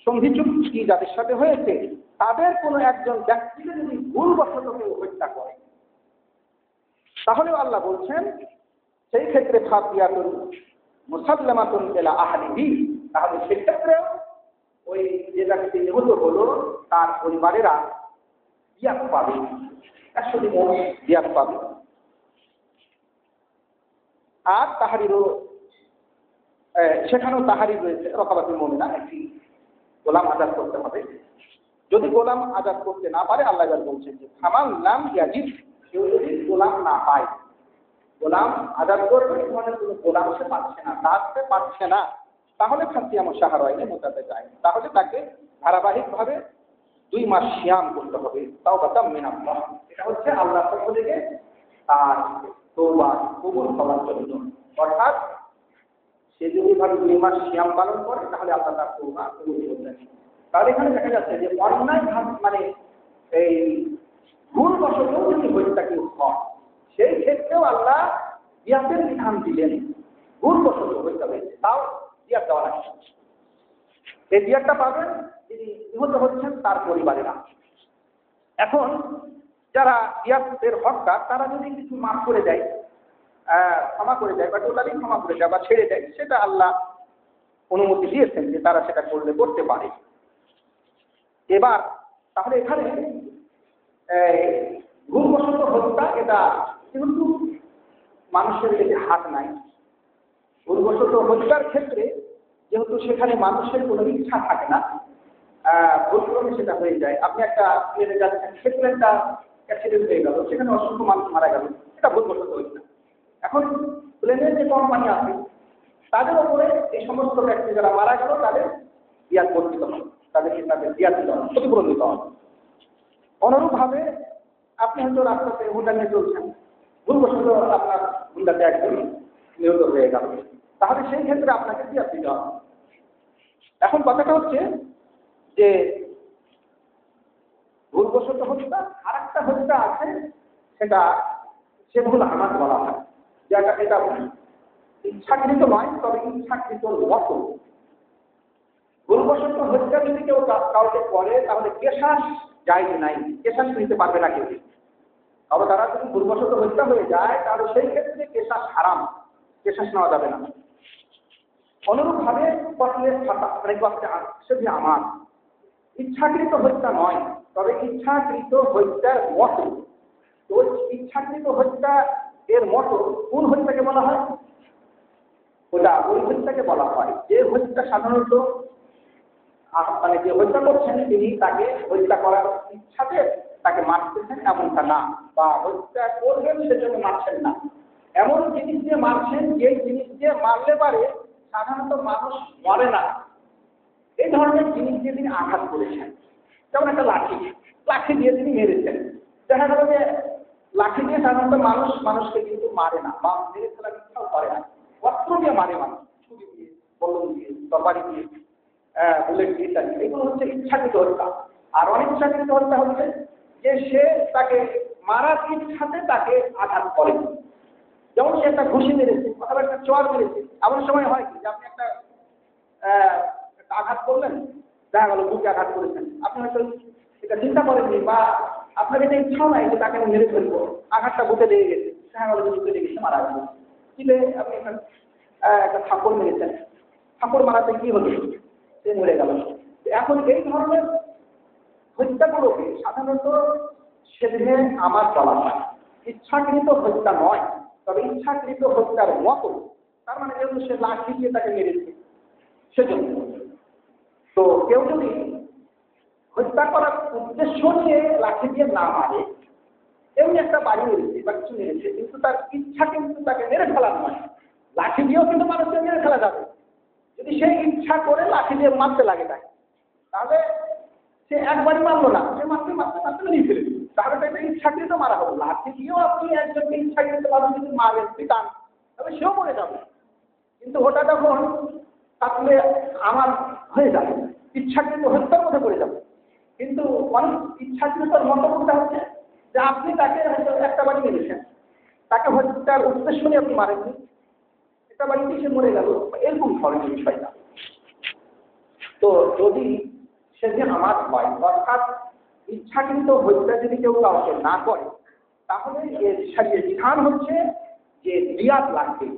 সন্ধি চুক্তি যাদের সাথে হয়েছে, তাদের কোনো একজন ব্যক্তিকে যদি ভুলবশত কেউ হত্যা করে, তাহলেও আল্লাহ বলছেন সেই ক্ষেত্রে ফাদিয়াতুন মুসাল্লামাতুন ইলা আহলিহি, তাহলে সেক্ষেত্রে ওই যে ব্যক্তি নিহত হলো তার পরিবারেরা দিয়াত পাবে, 100 দিন দিয়াত পাবে। আর তাহারিরও সেখানেও তাহারির রয়েছে, রকাবাতুল মুমিনা, একটি গোলাম আজাদ করতে হবে। যদি গোলাম আজাদ করতে না পারে, আল্লাহ বলছেন যে ফামান লাম ইয়াজিদ, কেউ যদি গোলাম না পায়, গোলাম আজাদ করবে মানে কোনো গোলাম সে পাচ্ছে না, দাস সে পাচ্ছে না, তাহলে ফাসিয়ামু শাহরাইন মুতাতাবিআইন, তাহলে তাকে ধারাবাহিকভাবে 2 মাস সিয়াম করতে হবে। তাওবাতাম মিনাল্লাহ, এটা হচ্ছে আল্লাহর পক্ষ থেকে আর তওবা কবুল হওয়ার জন্য। অর্থাৎ সে যদি ভাবে 2 মাস সিয়াম পালন করে, তাহলে আল্লাহ তার তওবা কবুল করবেন। তাহলে এখানে দেখা যাচ্ছে যে অন্যায় মানে এই ভুলবশত যদি হত্যা কেউ হয়, সেই ক্ষেত্রেও আল্লাহ দিয়াতের বিধান দিলেন, ভুলবশত হইতে হয়েছে, তাও দিয়াত দেওয়া লাগছে। এই দিয়াতটা পাবেন যিনি নিহত হচ্ছেন তার পরিবারেরা। এখন যারা দিয়াতের হকদার তারা যদি কিছু মাফ করে দেয়, ক্ষমা করে দেয় বা টোটালি ক্ষমা করে দেয় বা ছেড়ে দেয়, সেটা আল্লাহ অনুমতি দিয়েছেন যে তারা সেটা করতে পারে। এবার তাহলে এখানে ভুলবশত হত্যা, এটা কিন্তু মানুষের কাছে হাত নাই। ভুলবশত হত্যার ক্ষেত্রে যেহেতু সেখানে মানুষের কোনো ইচ্ছা থাকে না, ভুলক্রমে সেটা হয়ে যায়। আপনি একটা প্লেনে যাচ্ছেন, সে প্লেনটা অ্যাক্সিডেন্ট হয়ে গেল, সেখানে অসংখ্য মানুষ মারা গেল, এটা ভুলবশত হয়েছে। এখন প্লেনের যে কোম্পানি আছে তাদের উপরে এই সমস্ত ব্যক্তি যারা মারা গেল তাদের দিয়াত বর্তিত হবে, তাদেরকে তাদের দিয়াত দিতে হবে, ক্ষতিপূরণ দিতে হবে। অনুরূপভাবে আপনি হয়তো রাস্তাতে হুন্ডা নিয়ে চলছেন, ভুলবশত আপনার হুন্ডাতে একজন নিহত হয়ে গেল, তাহলে সেই ক্ষেত্রে আপনাকে দিয়াত দিতে হবে। এখন কথাটা হচ্ছে যে ভুলবশত হত্যা আর একটা হত্যা আছে, সেগুলো আমার বলা হয়, যেটা এটা ইচ্ছাকৃত নয়, তবে ইচ্ছাকৃত মতো। ভুলবশত হত্যা যদি কেউ কাউকে করে তাহলে কেশাস যায় নাই, কেশাস নিতে পারবে না কেউ। তবে তারা যদি ভুলবশত হত্যা হয়ে যায় তাহলে সেই ক্ষেত্রে কেশাস হারাম, কেশাস নেওয়া যাবে না। অনুরূপভাবে সেটি আমার ইচ্ছাকৃত হত্যা নয়, তবে ইচ্ছাকৃত হত্যার মতো। তো ইচ্ছাকৃত হত্যা এর মতো কোন হত্যাকে বলা হয়? ওই হত্যাকে বলা হয় যে হত্যা সাধারণত মানে যে হত্যা করছেন তিনি তাকে হত্যা করার ইচ্ছাতে তাকে মারতেছেন এমনটা না, বা হত্যা করবেন সেজন্য মারছেন না, এমন জিনিস দিয়ে মারছেন যে জিনিস দিয়ে মারলে পারে সাধারণত মানুষ মরে না, এই ধরনের জিনিস দিয়ে তিনি আঘাত করেছেন। যেমন একটা লাঠি দিয়ে তিনি মেরেছেন। দেখা গেল যে লাঠি দিয়ে সাধারণত মানুষকে কিন্তু মারে না, বা মেরে ফেলার ইচ্ছাও করে না, অস্ত্র দিয়ে মারে মানুষ, ছুরি দিয়ে, বল্লম দিয়ে, তরবারি দিয়ে, বুলেট দিয়ে ইত্যাদি। এগুলো হচ্ছে ইচ্ছাকৃত হত্যা। আর অনিচ্ছাকৃত হত্যা হচ্ছে যে সে তাকে মারার ইচ্ছাতে তাকে আঘাত করে। যেমন সে একটা ঘুষি মেরেছে অথবা একটা চর মেরেছে। এমন সময় হয় কি যে আপনি একটা আঘাত করলেন, দেখা গেল বুকে আঘাত করেছেন, আপনি হয়তো এটা চিন্তা করেননি বা আপনার এটা ইচ্ছাও নাই যে তাকে মেরে ফেলবো, আঘাতটা বুকে লেগে গেছে, দেখা গেল বুকে লেগে গেছে, মারা গেল। কিলে আপনি একটা থাপ্পড় মেরেছেন, থাপ্পড় মারাতে কি হলো? সে মরে গেল। এখন এই ধরনের হত্যাগুলোকে সাধারণত সেদিনে আমার বলা হয়, ইচ্ছাকৃত হত্যা নয়, তবে ইচ্ছাকৃত হত্যার মতো। তার মানে যেহেতু সে লাঠি দিয়ে তাকে মেরেছে সেজন্য। তো কেউ যদি হত্যা করার উদ্দেশ্য নিয়ে লাঠি দিয়ে না মারে, এমনি একটা বাড়ি মেরেছে বা কিছু মেরেছে, কিন্তু তার ইচ্ছা কিন্তু তাকে মেরে ফেলার নয়। লাঠি দিয়েও কিন্তু মানুষকে মেরে ফেলা যাবে, যদি সে ইচ্ছা করে লাঠি দিয়ে মারতে লাগে তাকে, তাহলে সে একবারই মারলো না, সে মারতে মারতে মারতে নিয়ে ফেলেছে, তাহলে এটা ইচ্ছাকৃত মারা হলো। লাঠি দিয়েও আপনি একজনকে ইচ্ছাকৃত ভাবে যদি মারেন পিটান, তবে সেও মরে যাবে, কিন্তু ওটা যখন তাহলে আমার হয়ে যাবে, ইচ্ছাকৃত হত্যার মধ্যে পড়ে যাবে। কিন্তু অনেক ইচ্ছাকৃতর মন্তব্যটা হচ্ছে যে আপনি তাকে হয়তো একটা বাড়ি মেরেছেন, তাকে হত্যার উদ্দেশ্য নিয়ে আপনি মারেননি, একটা বাড়িতে সে মরে গেল, এরকম ধরনের বিষয়টা। তো যদি সেটি আমার হয়, অর্থাৎ ইচ্ছাকৃত হত্যা যদি কেউ কাউকে না করে, তাহলে এর বিধান হচ্ছে যে দিয়াত লাগবে,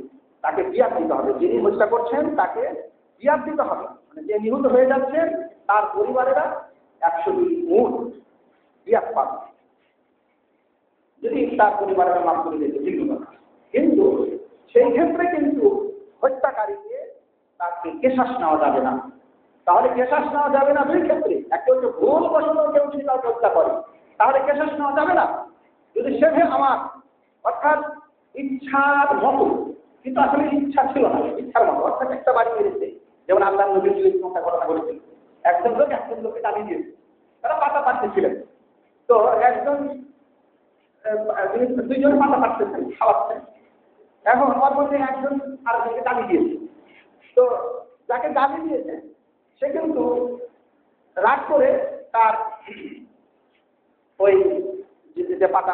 তাকে দিয়াত দিতে হবে। যিনি হত্যা করছেন তাকে দিয়াত দিতে হবে, মানে যে নিহত হয়ে যাচ্ছেন তার পরিবারেরা 102 উট দিয়াত পাবে, যদি তার পরিবারেরা মাফ করে দিতে ভিন্ন কথা। কিন্তু সেই ক্ষেত্রে কিন্তু হত্যাকারীকে তাকে কেশাস নেওয়া যাবে না। তাহলে কেশাস নেওয়া যাবে না দুই ক্ষেত্রে। একটা হচ্ছে ভুলবশত কেউ যদি তাকে হত্যা করে, তাহলে কেশাস নেওয়া যাবে না। যদি সেভে আমার, অর্থাৎ ইচ্ছার মতো, কিন্তু আসলে ইচ্ছা ছিল না, ইচ্ছার মতো, অর্থাৎ একটা বাড়ি মেরেছে, যেমন আল্লাহ নবী একটা ঘটনা ঘটেছিল, একজন লোককে টানি দিয়েছে, তারা পাতা পাড়তেছিলেন। তো দুইজন পাতা পাড়তেছেন, খাওয়াচ্ছেন। এখন ওর মধ্যে একজন আরেকজনকে টানি দিয়েছে। তো যাকে গালি দিয়েছে সে কিন্তু রাগ করে তার ওই যে পাতা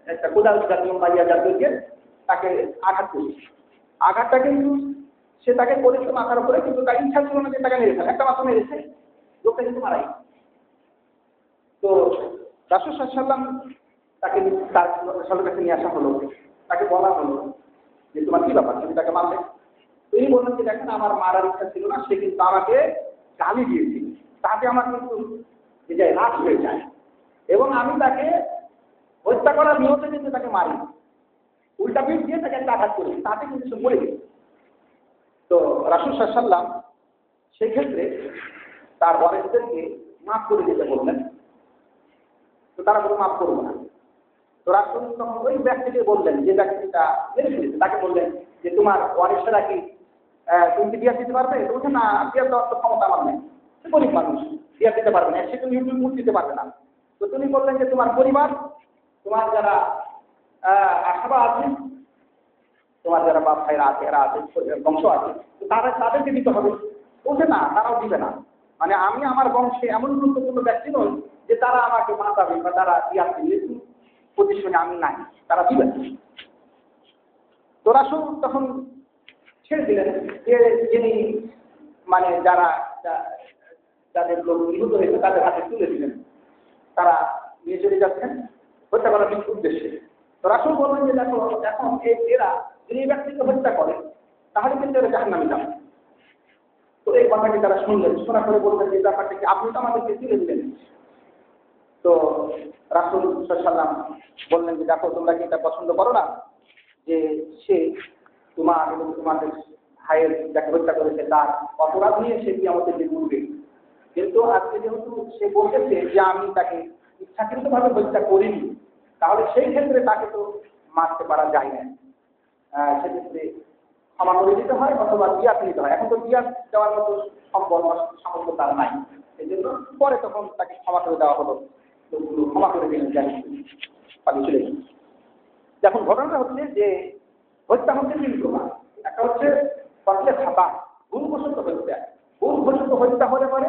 একটা কোদাল জাতীয় মাইয়া জাতীয়কে তাকে আঘাত করেছে। আঘাতটা কিন্তু সে তাকে করেছে মাথার উপরে, কিন্তু তার ইচ্ছা ছিল না যে তাকে মেরে ফেলে, একটা মাথা মেরেছে, লোকটা কিন্তু মারাই। তো রাসূল সাল্লাল্লাহু আলাইহি ওয়াসাল্লাম তাকে তার কাছে নিয়ে আসা হলো, তাকে বলা হলো যে তোমার কি ব্যাপার, তুমি তাকে মারলে? তিনি বললেন যে দেখেন আমার মারার ইচ্ছা ছিল না, সে কিন্তু আমাকে গালি দিয়েছিল, তাতে আমার কিন্তু যে রাগ হয়ে যায় এবং আমি তাকে হত্যা করার নিয়তে কিন্তু তাকে মারি, উল্টা পিঠ দিয়ে তাকে একটা আঘাত করেছি, তাতে কিন্তু সে মরে গেছে। তো রাসূল সাল্লাল্লাহু আলাইহি ওয়াসাল্লাম সেই ক্ষেত্রে তার ওয়ারিসদেরকে মাফ করে দিতে বললেন। তো তারা বলে মাফ করবো না। তো রাসূল তখন ওই ব্যক্তিকে বললেন, যে ব্যক্তিটা মেরে ফেলেছে তাকে বললেন যে তোমার ওয়ারিসরা কি তুমি কি দিয়া দিতে পারবে? বলছে না, দিয়া দেওয়ার তো ক্ষমতা আমার নেই, সে গরিব মানুষ, দিয়া দিতে পারবে না, সে তুমি মুখ দিতে পারবে না। তো তুমি বললেন যে তোমার পরিবার, তোমার যারা আশাবা আছে, তোমার যারা বাপ ভাইরা আছে, এরা আছে, বংশ আছে, তো তাদেরকে দিতে হবে। বলছে না, তারাও দিবে না। মানে আমি আমার বংশে এমন গুরুত্বপূর্ণ ব্যক্তি নই যে তারা আমাকে বাঁচাবে বা তারা দিয়া দিবে, পজিশনে আমি নাই, তারা দিবে না। তো রাসূল তখন ছেড়ে দিলেন যে যিনি মানে যাদের লোক নিহত হয়েছে তাদের হাতে তুলে দিলেন, তারা নিয়ে চলে যাচ্ছেন হত্যা করার উদ্দেশ্যে। তো রাসূল বললেন যে দেখো, এখন এরা যিনি ব্যক্তিকে হত্যা করে তাহলে কিন্তু এরা জাহান্নামে যাবে। তো এই কথাটি তারা শুনলেন, শোনা করে বললেন যে ব্যাপারটা কি, আপনি তো আমাদেরকে তুলে দিলেন। তো রাসূল সাল্লাল্লাহু আলাইহি ওয়াসাল্লাম বললেন যে দেখো, তোমরা কি এটা পছন্দ করো না যে সে তোমার এবং তোমাদের ভাইয়ের যাকে হত্যা করেছে তার অপরাধ নিয়ে সে কি আমাদের দিন উঠবে? কিন্তু আজকে যেহেতু সে বলতেছে যে আমি তাকে ইচ্ছাকৃতভাবে হত্যা করিনি, তাহলে সেই ক্ষেত্রে তাকে তো মারতে পারা যায় না, সেক্ষেত্রে ক্ষমা করে দিতে হয় অথবা দিয়াত নিতে হয়। এখন তো দিয়াত দেওয়ার মতো সামর্থ্য তার নাই, সেই জন্য পরে তখন তাকে ক্ষমা করে দেওয়া হলো, লোকগুলো ক্ষমা করে দিলেন, জানি পালিয়ে চলে গেল। এখন ঘটনাটা হচ্ছে যে হত্যা হচ্ছে তিন প্রকার। একটা হচ্ছে কতলে খাতা, ভুলবশত হত্যা। ভুলবশত হত্যা হলে পরে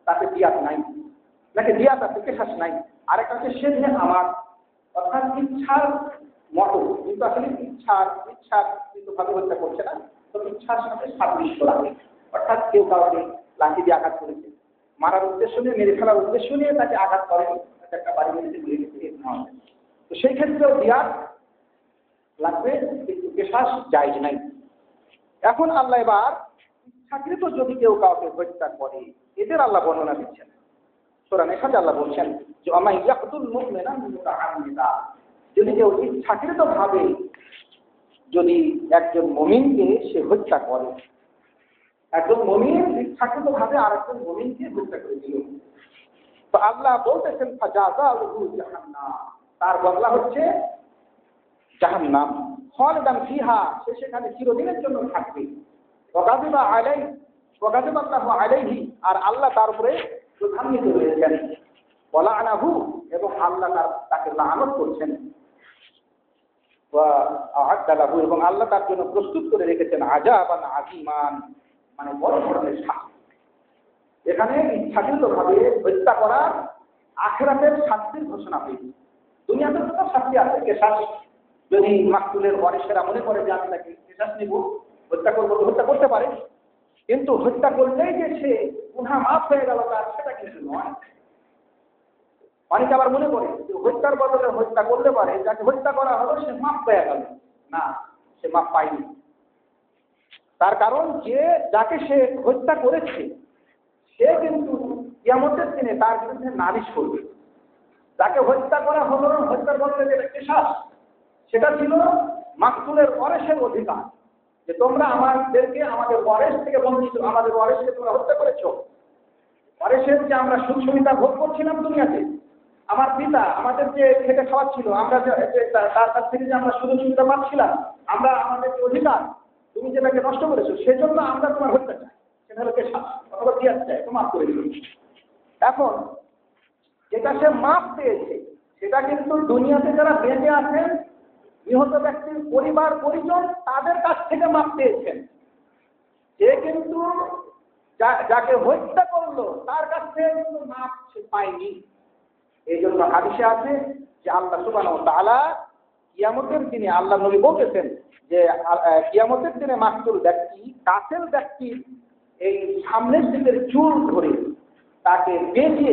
তাতে দিয়াত নাই, নাকি দিয়াত আছে কেশাস নাই। আরেকটা হচ্ছে সেদিনে আমার, অর্থাৎ ইচ্ছার মতো, কিন্তু আসলে ইচ্ছার কিন্তু ভাবে হত্যা করছে না, তো ইচ্ছার সাথে সাদৃশ্য লাগে। অর্থাৎ কেউ কাউকে লাঠি দিয়ে আঘাত করেছে, মারার উদ্দেশ্য নিয়ে, মেরে ফেলার উদ্দেশ্য নিয়ে তাকে আঘাত করেনি, একটা বাড়ি মেরেছে ঘুরে গেছে, তো সেই ক্ষেত্রেও দিয়াত লাগবে, কিন্তু কেশাস জায়েজ নাই। এখন আল্লাহ এবার ইচ্ছাকৃত যদি কেউ কাউকে হত্যা করে, এদের আল্লাহ বর্ণনা দিচ্ছেন। সূরা নিসাতে আল্লাহ বলছেন যে আমা ইয়াকতুল মুমিনা মুতাআম্মিদা, যদি কেউ ইচ্ছাকৃতভাবে যদি একজন মুমিনকে সে হত্যা করে, একজন মুমিন ইচ্ছাকৃতভাবে আরেকজন মুমিনকে হত্যা করে দিল, তো আল্লাহ বলতেছেন ফাজাযাউহু জাহান্নাম, তার বদলা হচ্ছে জাহান্নাম, খালিদান ফিহা, সে সেখানে চিরদিনের জন্য থাকবে। ওয়াগাদিবা আল্লাহু আলাইহি, আর আল্লাহ তার উপরে প্রধান্বিত হয়েছেন। ওয়ালাআনাহু, এবং আল্লাহ তাকে লানত করছেন। ওয়া আ'আদ্দা লাহু, এবং আল্লাহ তার জন্য প্রস্তুত করে রেখেছেন আযাবান আযীমান, মানে বড় ধরনের শাস্তি। এখানে ইচ্ছাকৃতভাবে হত্যা করা আখিরাতের শাস্তির ঘোষণা হয়েছে। দুনিয়াতে তো শাস্তি আছে, কেশাস, যদি মাকতুলের ওয়ারিসেরা মনে করে যে আমি তাকে কেশাস নিব, হত্যা করবো, হত্যা করতে পারে, কিন্তু হত্যা করলেই যে সে গুনাহ মাফ হয়ে গেল তার, সেটা কিন্তু নয়। অনেকে আবার মনে করে যে হত্যার বদলে হত্যা করতে পারে, যাকে হত্যা করা হলো সে মাফ পেয়ে গেল। না, সে মাফ পায়নি। তার কারণ যে যাকে সে হত্যা করেছে সে কিন্তু কিয়ামতের দিনে তার বিরুদ্ধে নালিশ করবে। যাকে হত্যা করা হলো, হত্যার বদলে যে কেশাস, সেটা ছিল মাকতুলের ওয়ারিসের অধিকার, যে তোমরা আমাদেরকে আমাদের ওয়ারিস থেকে বঞ্চিত, আমাদের ওয়ারিসকে তোমরা হত্যা করেছো। ওয়ারিসের যে আমরা সুখ সুবিধা ভোগ করছিলাম দুনিয়াতে, আমার পিতা আমাদের যে খেটে খাওয়াচ্ছিল, আমরা তার কাছ থেকে যে আমরা সুযোগ সুবিধা পাচ্ছিলাম, আমরা আমাদের যে অধিকার, তুমি যেটাকে নষ্ট করেছো, সেজন্য আমরা তোমার হত্যা চাই, সেটা হলো কেশাস অথবা দিয়াত চাই, তো মাফ করে দিল। এখন যেটা সে মাফ পেয়েছে, সেটা কিন্তু দুনিয়াতে যারা বেঁচে আছেন, নিহত ব্যক্তির পরিবার পরিজন, তাদের কাছ থেকে মাফ পেয়েছেন। সে কিন্তু যাকে হত্যা করলো তার কাছ থেকে কিন্তু মাফ সে পায়নি। এই জন্য হাদিসে আছে যে আল্লাহ সুবহানাহু ওয়া তাআলা কিয়ামতের দিনে আল্লাহ নবী বলতেছেন যে কিয়ামতের দিনে মাকতুল ব্যক্তি কাফের ব্যক্তির এই সামনের দিকের চুল ধরে তাকে বেঁধে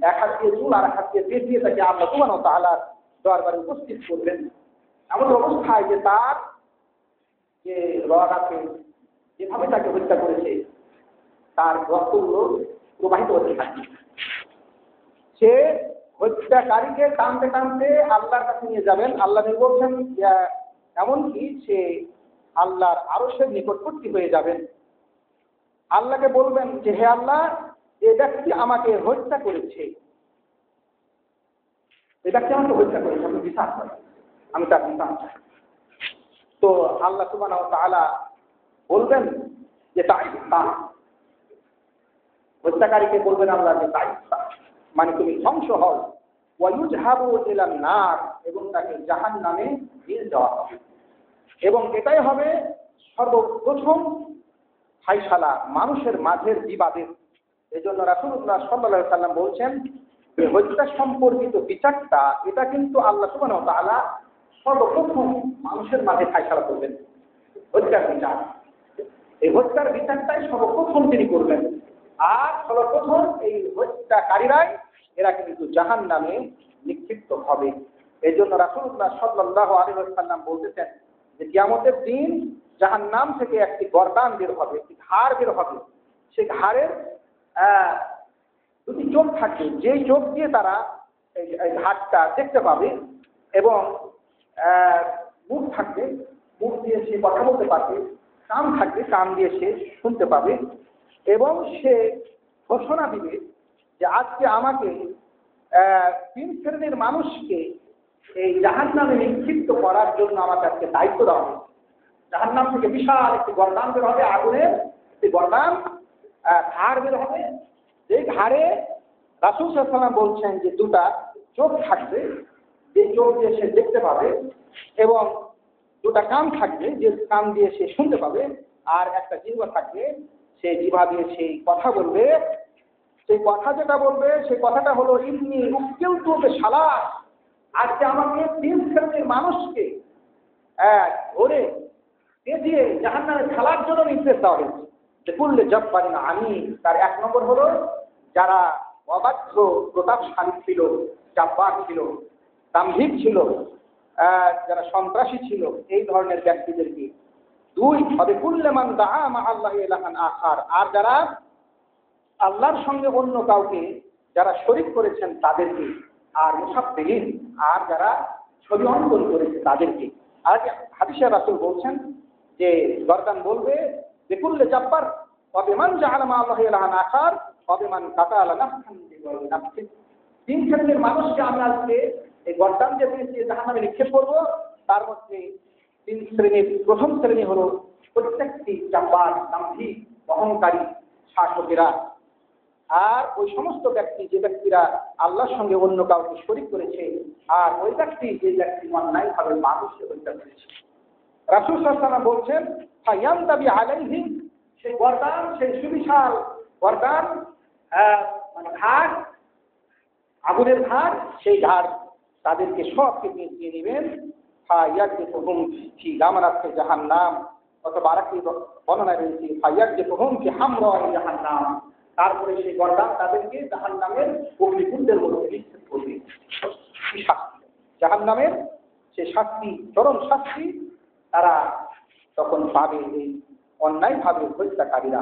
এক হাত দিয়ে চুল আর এক হাত দিয়ে বেঁধে তাকে আল্লাহ সুবহানাহু ওয়া তাআলার দরবারে উপস্থিত করবেন। এমন অবস্থায় যে তার যে রগ আছে যেভাবে তাকে হত্যা করেছে তার রক্তগুলো প্রবাহিত হতে থাকে। সে হত্যাকারীকে টানতে টানতে আল্লাহর কাছে নিয়ে যাবেন। আল্লাহ নবী বলছেন এমনকি সে আল্লাহর আরশের নিকটবর্তী হয়ে যাবেন। আল্লাহকে বলবেন যে হে আল্লাহ, এ ব্যক্তি আমাকে হত্যা করেছে, এ ব্যক্তি আমাকে হত্যা করেছে, আপনি বিচার করেন, আমি তার বিচার চাই। তো আল্লাহ সুবহানাহু ওয়া তাআলা বলবেন যে তাই তা, হত্যাকারীকে বলবেন আল্লাহ যে তাই তা, মানে তুমি ধ্বংস হও। ওয়ায়ুজহাবু ইলান নার, এবং তাকে জাহান্নামে নিয়ে যাওয়া হবে। এবং এটাই হবে সর্বপ্রথম ফায়সালা মানুষের মাঝের বিবাদের। এজন্য রাসূলুল্লাহ সাল্লাল্লাহু আলাইহি সাল্লাম বলছেন যে হত্যা সম্পর্কিত বিচারটা এটা কিন্তু আল্লাহ সুবহানাহু ওয়া তাআলা সর্বপ্রথম মানুষের মাঝে ফায়সালা করবেন। হত্যার বিচার, এই হত্যার বিচারটাই সর্বপ্রথম তিনি করবেন। আর সর্বপ্রথম এই হত্যাকারীরাই এরা কিন্তু জাহান্নামে নিক্ষিপ্ত হবে। এই জন্য রাসূলুল্লাহ সাল্লাল্লাহু আলাইহি ওয়াসাল্লাম বলতেছেন যে কিয়ামতের দিন জাহান্নাম থেকে একটি গর্দান বের হবে, একটি ঘাড় বের হবে। সেই ঘাড়ের দুটি চোখ থাকবে, যেই চোখ দিয়ে তারা এই ঘাটটা দেখতে পাবে, এবং মুখ থাকবে, মুখ দিয়ে সে কথা বলতে পারবে, কান থাকবে, কান দিয়ে সে শুনতে পাবে, এবং সে ঘোষণা দিবে যে আজকে আমাকে 3 শ্রেণীর মানুষকে এই জাহান্নামে নিক্ষিপ্ত করার জন্য আমাকে আজকে দায়িত্ব দেওয়া হবে। জাহান্নাম থেকে বিশাল একটি গর্দান বের হবে, আগুনের একটি গর্দান ঘাড় বের হবে। যে ঘাড়ে রাসূল সাল্লাল্লাহু আলাইহি ওয়াসাল্লাম বলছেন যে দুটা চোখ থাকবে, যে চোখ দিয়ে সে দেখতে পাবে, এবং দুটা কান থাকবে, যে কান দিয়ে সে শুনতে পাবে, আর একটা জিহ্বা থাকবে, সেই জিহ্বা দিয়ে সেই কথা বলবে। সেই কথা যেটা বলবে সেই কথাটা হলো ইন্নী উকিলতু বিসালাস, আজকে আমাকে 3 শ্রেণীর মানুষকে ধরে পেঁচিয়ে জাহান্নামে ফেলার জন্য নির্দেশ দেওয়া হয়েছে। যে কুল্লে জব্বারিন আনীত, তার 1 নম্বর হলো যারা অবাধ্য প্রতাপশালী ছিল, জাব্বার ছিল, দাম্ভিক ছিল, যারা সন্ত্রাসী ছিল, এই ধরনের ব্যক্তিদেরকে। 2 হবে কুল্লে মান দাআ মা আল্লাহি ইলাহান আখার, আর যারা আল্লাহর সঙ্গে অন্য কাউকে যারা শরীক করেছেন তাদেরকে। আর মুসাফফিরিন, আর যারা ছবি অঙ্কন করেছে তাদেরকে। আর হাদিসে রাসূল বলছেন যে গর্দান বলবে বিকুল্লে জাব্বার ওয়াবিমান জাআলা মা আল্লাহি ইলাহান আখার ওয়াবিমান কাতালা নাফসান বিগয়রি নাফসিন। 3 শ্রেণীর মানুষকে আমরা আজকে এই গর্দান যে পেয়েছি জাহান্নামে নিক্ষেপ করব। তার মধ্যে 3 শ্রেণীর, প্রথম শ্রেণী হলো প্রত্যেকটি জাব্বার, দাম্ভিক, অহংকারী শাসকেরা। আর ওই সমস্ত ব্যক্তি যে ব্যক্তিরা আল্লাহর সঙ্গে অন্য কাউকে শরীক করেছে, আর ওই ব্যক্তি যে ব্যক্তি অন্যায়ভাবে মানুষকে হত্যা করেছে। রাসূল সাল্লাল্লাহু আলাইহি ওয়াসাল্লাম বলছেন ফায়ামতাবি আলাইহিম, সেই গর্দান, সেই সুবিশাল গর্দান, মানে ঘাট, আগুনের ঘাট, সেই ঘাট তাদেরকে সবকে নিয়ে নেবেন। ফায়াকযিফুহুম ফি গামারাতি জাহান্নাম, অথবা আরেকটি বর্ণনায় রয়েছে ফায়াকযিফুহুম ফি হামরাই জাহান্নাম। তারপরে সেই গর্দান তাদেরকে জাহান্নামের অগ্নিকুণ্ডের মধ্যে নিক্ষেপ করবে। কি শাস্তি! জাহান্নামের সেই শাস্তি, চরম শাস্তি তারা তখন পাবে এই অন্যায়ভাবে হত্যাকারীরা।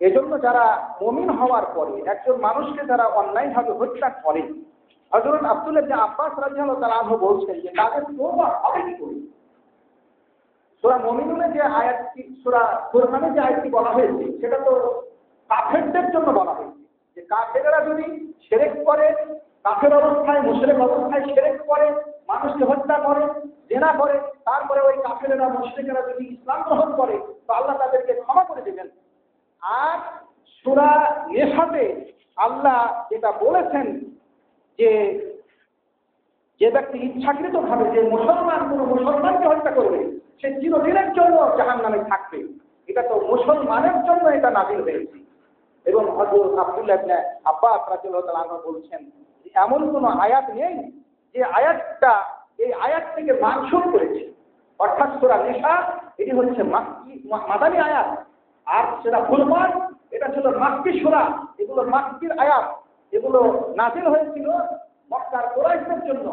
এজন্য যারা মুমিন হওয়ার পরে একজন মানুষকে যারা অন্যায়ভাবে হত্যা করে, হযরত আব্দুল্লাহ ইবনে আব্বাস রাদিয়াল্লাহু তাআলা আনহু বলছেন যে তাদের তওবা হবে কি করে। সূরা মুমিনুনে যে আয়াতটি, সূরা ফুরকানে যে আয়াতটি বলা হয়েছে সেটা তো কাফেরদের জন্য বলা হয়েছে। যে কাফেররা যদি শিরক করে, কাফের অবস্থায়, মুশরিক অবস্থায় শিরক করে, মানুষকে হত্যা করে, জিনা করে, তারপরে ওই কাফেররা, মুশরিকেরা যদি ইসলাম গ্রহণ করে তো আল্লাহ তাদেরকে ক্ষমা করে দেবেন। আর সূরা নিসাতে আল্লাহ যেটা বলেছেন যে যে ব্যক্তি ইচ্ছাকৃতভাবে যে কোনো মুসলমানকে হত্যা করবে সে চিরদিনের জন্য জাহান্নামে থাকবে। এটা তো মুসলমানের জন্য এটা নাযিল হয়েছে। এবং হযরত আব্দুল্লাহ ইবনে আব্বাস রাদিয়াল্লাহু তাআলা আনহু বলছেন যে এমন কোনো আয়াত নেই যে আয়াতটা এই আয়াত থেকে মানসুখ করেছে, অর্থাৎ সূরা নিসা এটি হচ্ছে মাদানী আয়াত, আর সূরা ফুরকান এটা ছিল মাক্কি সূরা। এগুলো মাক্কির আয়াত, এগুলো নাযিল হয়েছিল মক্কার কুরাইশদের জন্য।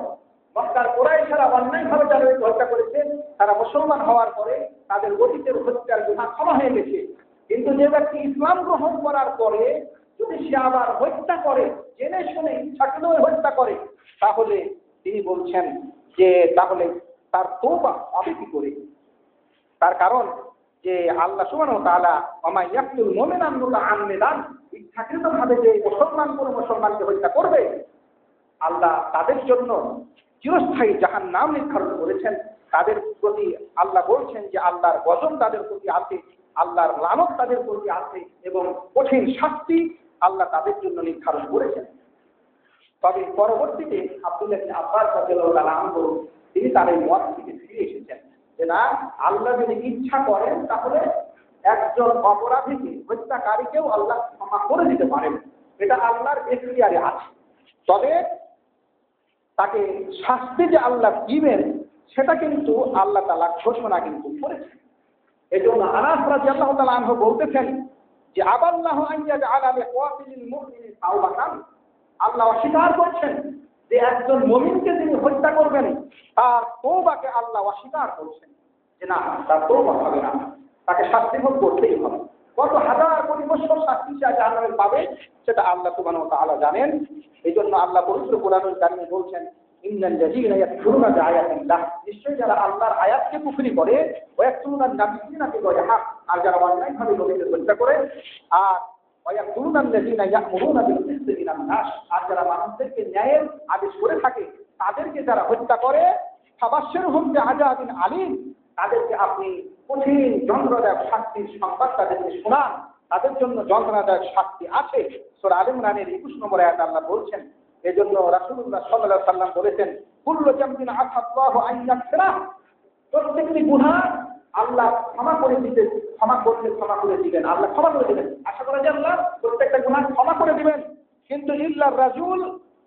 মক্কার কুরাইশরা অন্যায়ভাবে যাদেরকে হত্যা করেছে, তারা মুসলমান হওয়ার পরে তাদের অতীতের হত্যার গুনাহ ক্ষমা হয়ে গেছে। কিন্তু যে ব্যক্তি ইসলাম গ্রহণ করার পরে যদি সে আবার হত্যা করে, জেনে শুনে ইচ্ছাকৃতভাবে হত্যা করে, তাহলে তিনি বলছেন যে তাহলে তার তওবা হবে কি করে? তার কারণ যে আল্লাহ সুবহানাহু ওয়া তাআলা ওমা ইয়াকতুল মুমিনান মুতাআম্মিদান, ইচ্ছাকৃতভাবে যে মুসলমান কোন মুসলমানকে হত্যা করবে, আল্লাহ তাদের জন্য চিরস্থায়ী জাহান্নাম নির্ধারণ করেছেন। তাদের প্রতি আল্লাহ বলছেন যে আল্লাহর গজব তাদের প্রতি আছে, আল্লাহর লানত তাদের প্রতি আছে, এবং কঠিন শাস্তি আল্লাহ তাদের জন্য নির্ধারণ করেছেন। তবে পরবর্তীতে আব্দুল্লাহ ইবনে আব্বাস রাদিয়াল্লাহু আনহু তিনি তার এই মত থেকে ফিরে এসেছেন যে না, আল্লাহ যদি ইচ্ছা করেন তাহলে একজন অপরাধীকে, হত্যাকারীকেও আল্লাহ ক্ষমা করে দিতে পারেন। এটা আল্লাহর এখতিয়ারে আছে। তবে তাকে শাস্তি যে আল্লাহ দিবেন সেটা কিন্তু আল্লাহ তাআলা ঘোষণা কিন্তু করেছেন। এজন্য আনাস রাদিয়াল্লাহু তাআলা আনহু বলতেছেন যে আবাল্লাহু আন ইয়াজআলা লিকাতিলিল মুমিনি তাওবাতান, আল্লাহ অস্বীকার করছেন যে একজন মুমিনকে যিনি হত্যা করবেন তার তওবাকে আল্লাহ অস্বীকার করছেন, যে না, তার তওবা হবে না, তাকে শাস্তি ভোগ করতেই হবে। কত হাজার কোটি বছর শাস্তি সে জাহান্নামে পাবে সেটা আল্লাহ সুবহানাহু ওয়া তাআলা জানেন। এইজন্য আল্লাহ পবিত্র কোরআনুল কারীমে বলছেন ইন্নাল লাযীনা ইয়াকফুরুনা বিআয়াতিল্লাহ, নিশ্চয়ই যারা আল্লাহর আয়াতকে কুফরি করে, ওয়া ইয়াকতুলুনা নাবিয়্যিনা বিগয়রি হক, আর যারা অন্যায়ভাবে নবীদের হত্যা করে, আর ওয়া ইয়াকতুলুনা আল্লাযীনা ইয়া'মুরুনা বিল কিসতি মিনান নাস, আর যারা মানুষদেরকে ন্যায়ের আদেশ করে থাকে তাদেরকে যারা হত্যা করে, ফাবাশশিরহুম বিআযাবিন আলীম, তাদেরকে আপনি কঠিন যন্ত্রণাদায়ক শাস্তির সংবাদ তাদেরকে শোনান, তাদের জন্য যন্ত্রণাদায়ক শাস্তি আছে। সূরা আলে ইমরানের 21 নম্বর আয়াতে আল্লাহ বলছেন। এজন্য রাসূলুল্লাহ সাল্লাল্লাহু আলাইহি ওয়াসাল্লাম বলেছেন কুল্লু জামবিন আসাল্লাহু আন ইয়াগফিরা, প্রত্যেকটি গুনাহ আল্লাহ ক্ষমা করে দিবেন, ক্ষমা করে দিবেন, আল্লাহ ক্ষমা করে দিবেন। আশা করা যায় আল্লাহ প্রত্যেকটা গুনাহ ক্ষমা করে দিবেন। কিন্তু ইল্লার রাজুল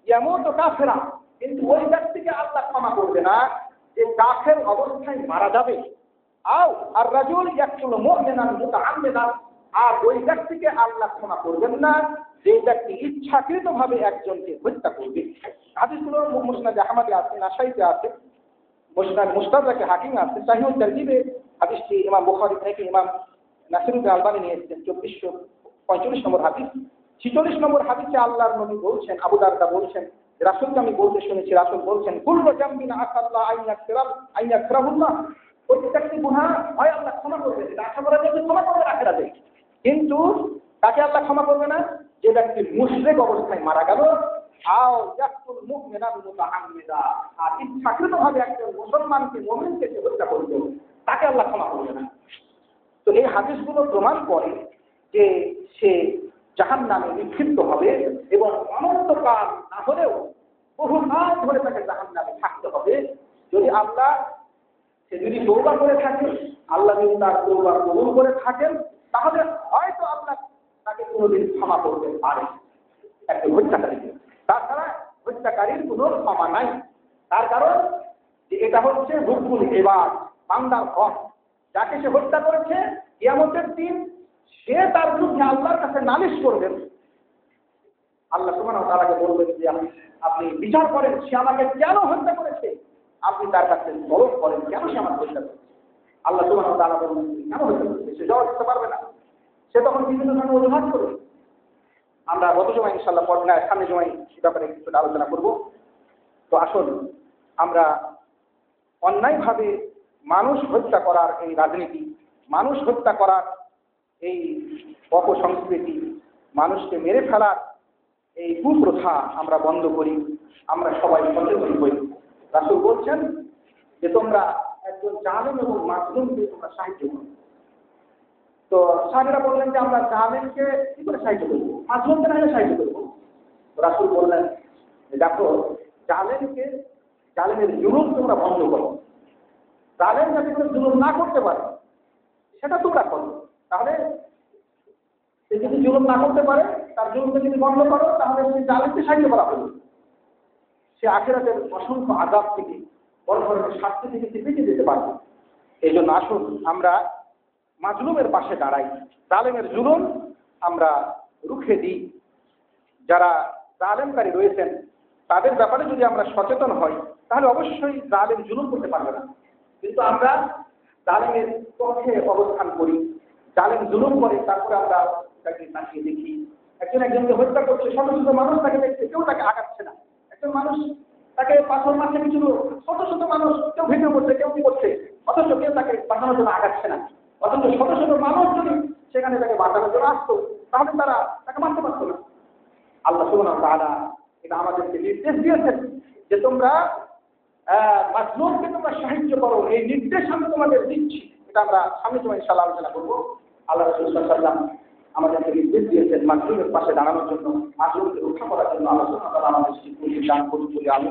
ইয়ামুতু কাফিরা, কিন্তু ওই ব্যক্তিকে আল্লাহ ক্ষমা করবে না যে কাফের অবস্থায় মারা যাবে। আও আর রাজুল ইয়াকতুলু মুমিনান মুতাআম্মিদান, আর ওই ব্যক্তিকে আল্লাহ ক্ষমা করবেন না যে ব্যক্তি ইচ্ছাকৃতভাবে একজনকে হত্যা করবে। হাদিসগুলো মুসনাদে আহমদে আছে, নাসাইতে আছে, মুস্তাদরাকে হাকিমে আছে, সহিহ তারগিবে হাদিসটি ইমাম বুখারী থেকে ইমাম নাসিরুদ্দিন আলবানী নিয়ে এসেছেন 2445 নম্বর হাদিস। 46 নম্বর হাদিসে আল্লাহর নবী বলছেন, আবু দারদা বলছেন, রাসূলকে আমি বলতে শুনেছি, রাসূল বলছেন কুল্লু জামবিন আসাল্লাহ আন ইয়াকরাহুল্লাহ, প্রত্যেকটি গুনাহ হয় আল্লাহ ক্ষমা করবে, এটা আশা করা যায় যে ক্ষমা করবে আখিরাতে। কিন্তু তাকে আল্লাহ ক্ষমা করবে না যে ব্যক্তি মুশরিক অবস্থায় মারা গেল, আও ইয়াকতুল মুমিনান মুতাআম্মিদা, আর ইচ্ছাকৃতভাবে একজন মুসলমানকে, মুমিনকে হত্যা করবে, তাকে আল্লাহ ক্ষমা করবে না। তো এই হাদিসগুলো প্রমাণ করে যে সে জাহান্নামে নিক্ষিপ্ত হবে এবং অনন্তকাল না হলেও বহুকাল ধরে তাকে জাহান্নামে থাকতে হবে। যদি আল্লাহ, সে যদি তওবা করে থাকে, আল্লাহ যদি তার তওবা কবুল করে থাকেন, তাহলে হয়তো আল্লাহ তাকে কোনোদিন ক্ষমা করতে পারে একজন হত্যাকারীকে। তাছাড়া হত্যাকারীর কোনো ক্ষমা নাই। তার কারণ যে এটা হচ্ছে রুকুল ইবাদ, বান্দার হক। যাকে সে হত্যা করেছে, কিয়ামতের দিন সে তার বিরুদ্ধে আল্লাহর কাছে নালিশ করবেন। আল্লাহ সুবহানাহু ওয়া তাআলাকে বলবেন যে আপনি বিচার করেন সে আমাকে কেন হত্যা করেছে, আপনি তার কাছে তলব করেন কেন সে আমাকে হত্যা করেছে। আল্লাহ সুবহানাহু ওয়া তাআলা বলবেন কেন হত্যা করেছে, সে জবাব দিতে পারবে না, সে তখন বিভিন্ন ধরনের অজুহাত করবে। আমরা গত সময় ইনশাআল্লাহ পড়না সামনে সময় সে ব্যাপারে কিছু আলোচনা করব। তো আসুন আমরা অন্যায়ভাবে মানুষ হত্যা করার এই রাজনীতি, মানুষ হত্যা করার এই অপসংস্কৃতি, মানুষকে মেরে ফেলার এই কুপ্রথা আমরা বন্ধ করি, আমরা সবাই সচেতন হই। রাসূল বলছেন যে তোমরা একজন জালেম এবং মাজলুমকে তোমরা সাহায্য করো। তো সাহাবীরা বললেন যে আমরা জালেমকে কি করে সাহায্য করবো, মাজলুমকে না সাহায্য করবো। রাসূল বললেন যে দেখো, জালেমের জুলুম তোমরা বন্ধ করো, জালেম যাতে কোনো জুলুম না করতে পারে সেটা তোমরা করো। তাহলে সে যদি জুলুম না করতে পারে, তার জুলুমকে যদি বন্ধ করো, তাহলে সেই জালেমকে সাহায্য করা হবে। সে আখিরাতের অসংখ্য আযাব থেকে, বড় ধরনের শাস্তি থেকে সে বেঁচে যেতে পারবে। এই জন্য আসুন আমরা মাজলুমের পাশে দাঁড়াই, জালেমের জুলুম আমরা রুখে দিই। যারা জালেমকারী রয়েছেন তাদের ব্যাপারে যদি আমরা সচেতন হই তাহলে অবশ্যই জালেম জুলুম করতে পারবে না। কিন্তু আমরা জালেমের পক্ষে অবস্থান করি, জালেম জুলুম করে, তারপরে আমরা তাকে তাকিয়ে দেখি। একজনকে হত্যা করছে, শত শত মানুষ তাকে দেখছে, কেউ তাকে আগাচ্ছে না। একজন মানুষ তাকে পাথর মারছে, কিছু শত শত মানুষ, কেউ ভিডিও করছে, কেউ কি করছে, অথচ কেউ তাকে বাঁচানোর জন্য আগাচ্ছে না। অথচ শত শত মানুষ যদি সেখানে তাকে বাঁচানোর জন্য আসতো তাহলে তারা তাকে মারতে পারতো না। আল্লাহ সুবহানাহু ওয়া তাআলা এটা আমাদেরকে নির্দেশ দিয়েছেন যে তোমরা মাজলুমকে তোমরা সাহায্য করো, এই নির্দেশ আমি তোমাদের দিচ্ছি। এটা আমরা সামনে সময় ইনশাআল্লাহ আলোচনা করবো। আল্লাহ রাসূল সাল্লাল্লাহু আলাইহি ওয়াসাল্লাম আমাদেরকে নির্দেশ দিয়েছেন মাজলুমের পাশে দাঁড়ানোর জন্য, মাজলুমকে রক্ষা করার জন্য। আল্লাহ সুবহানাহু ওয়া তাআলা আমাদের সেই দান করুন বলে আমি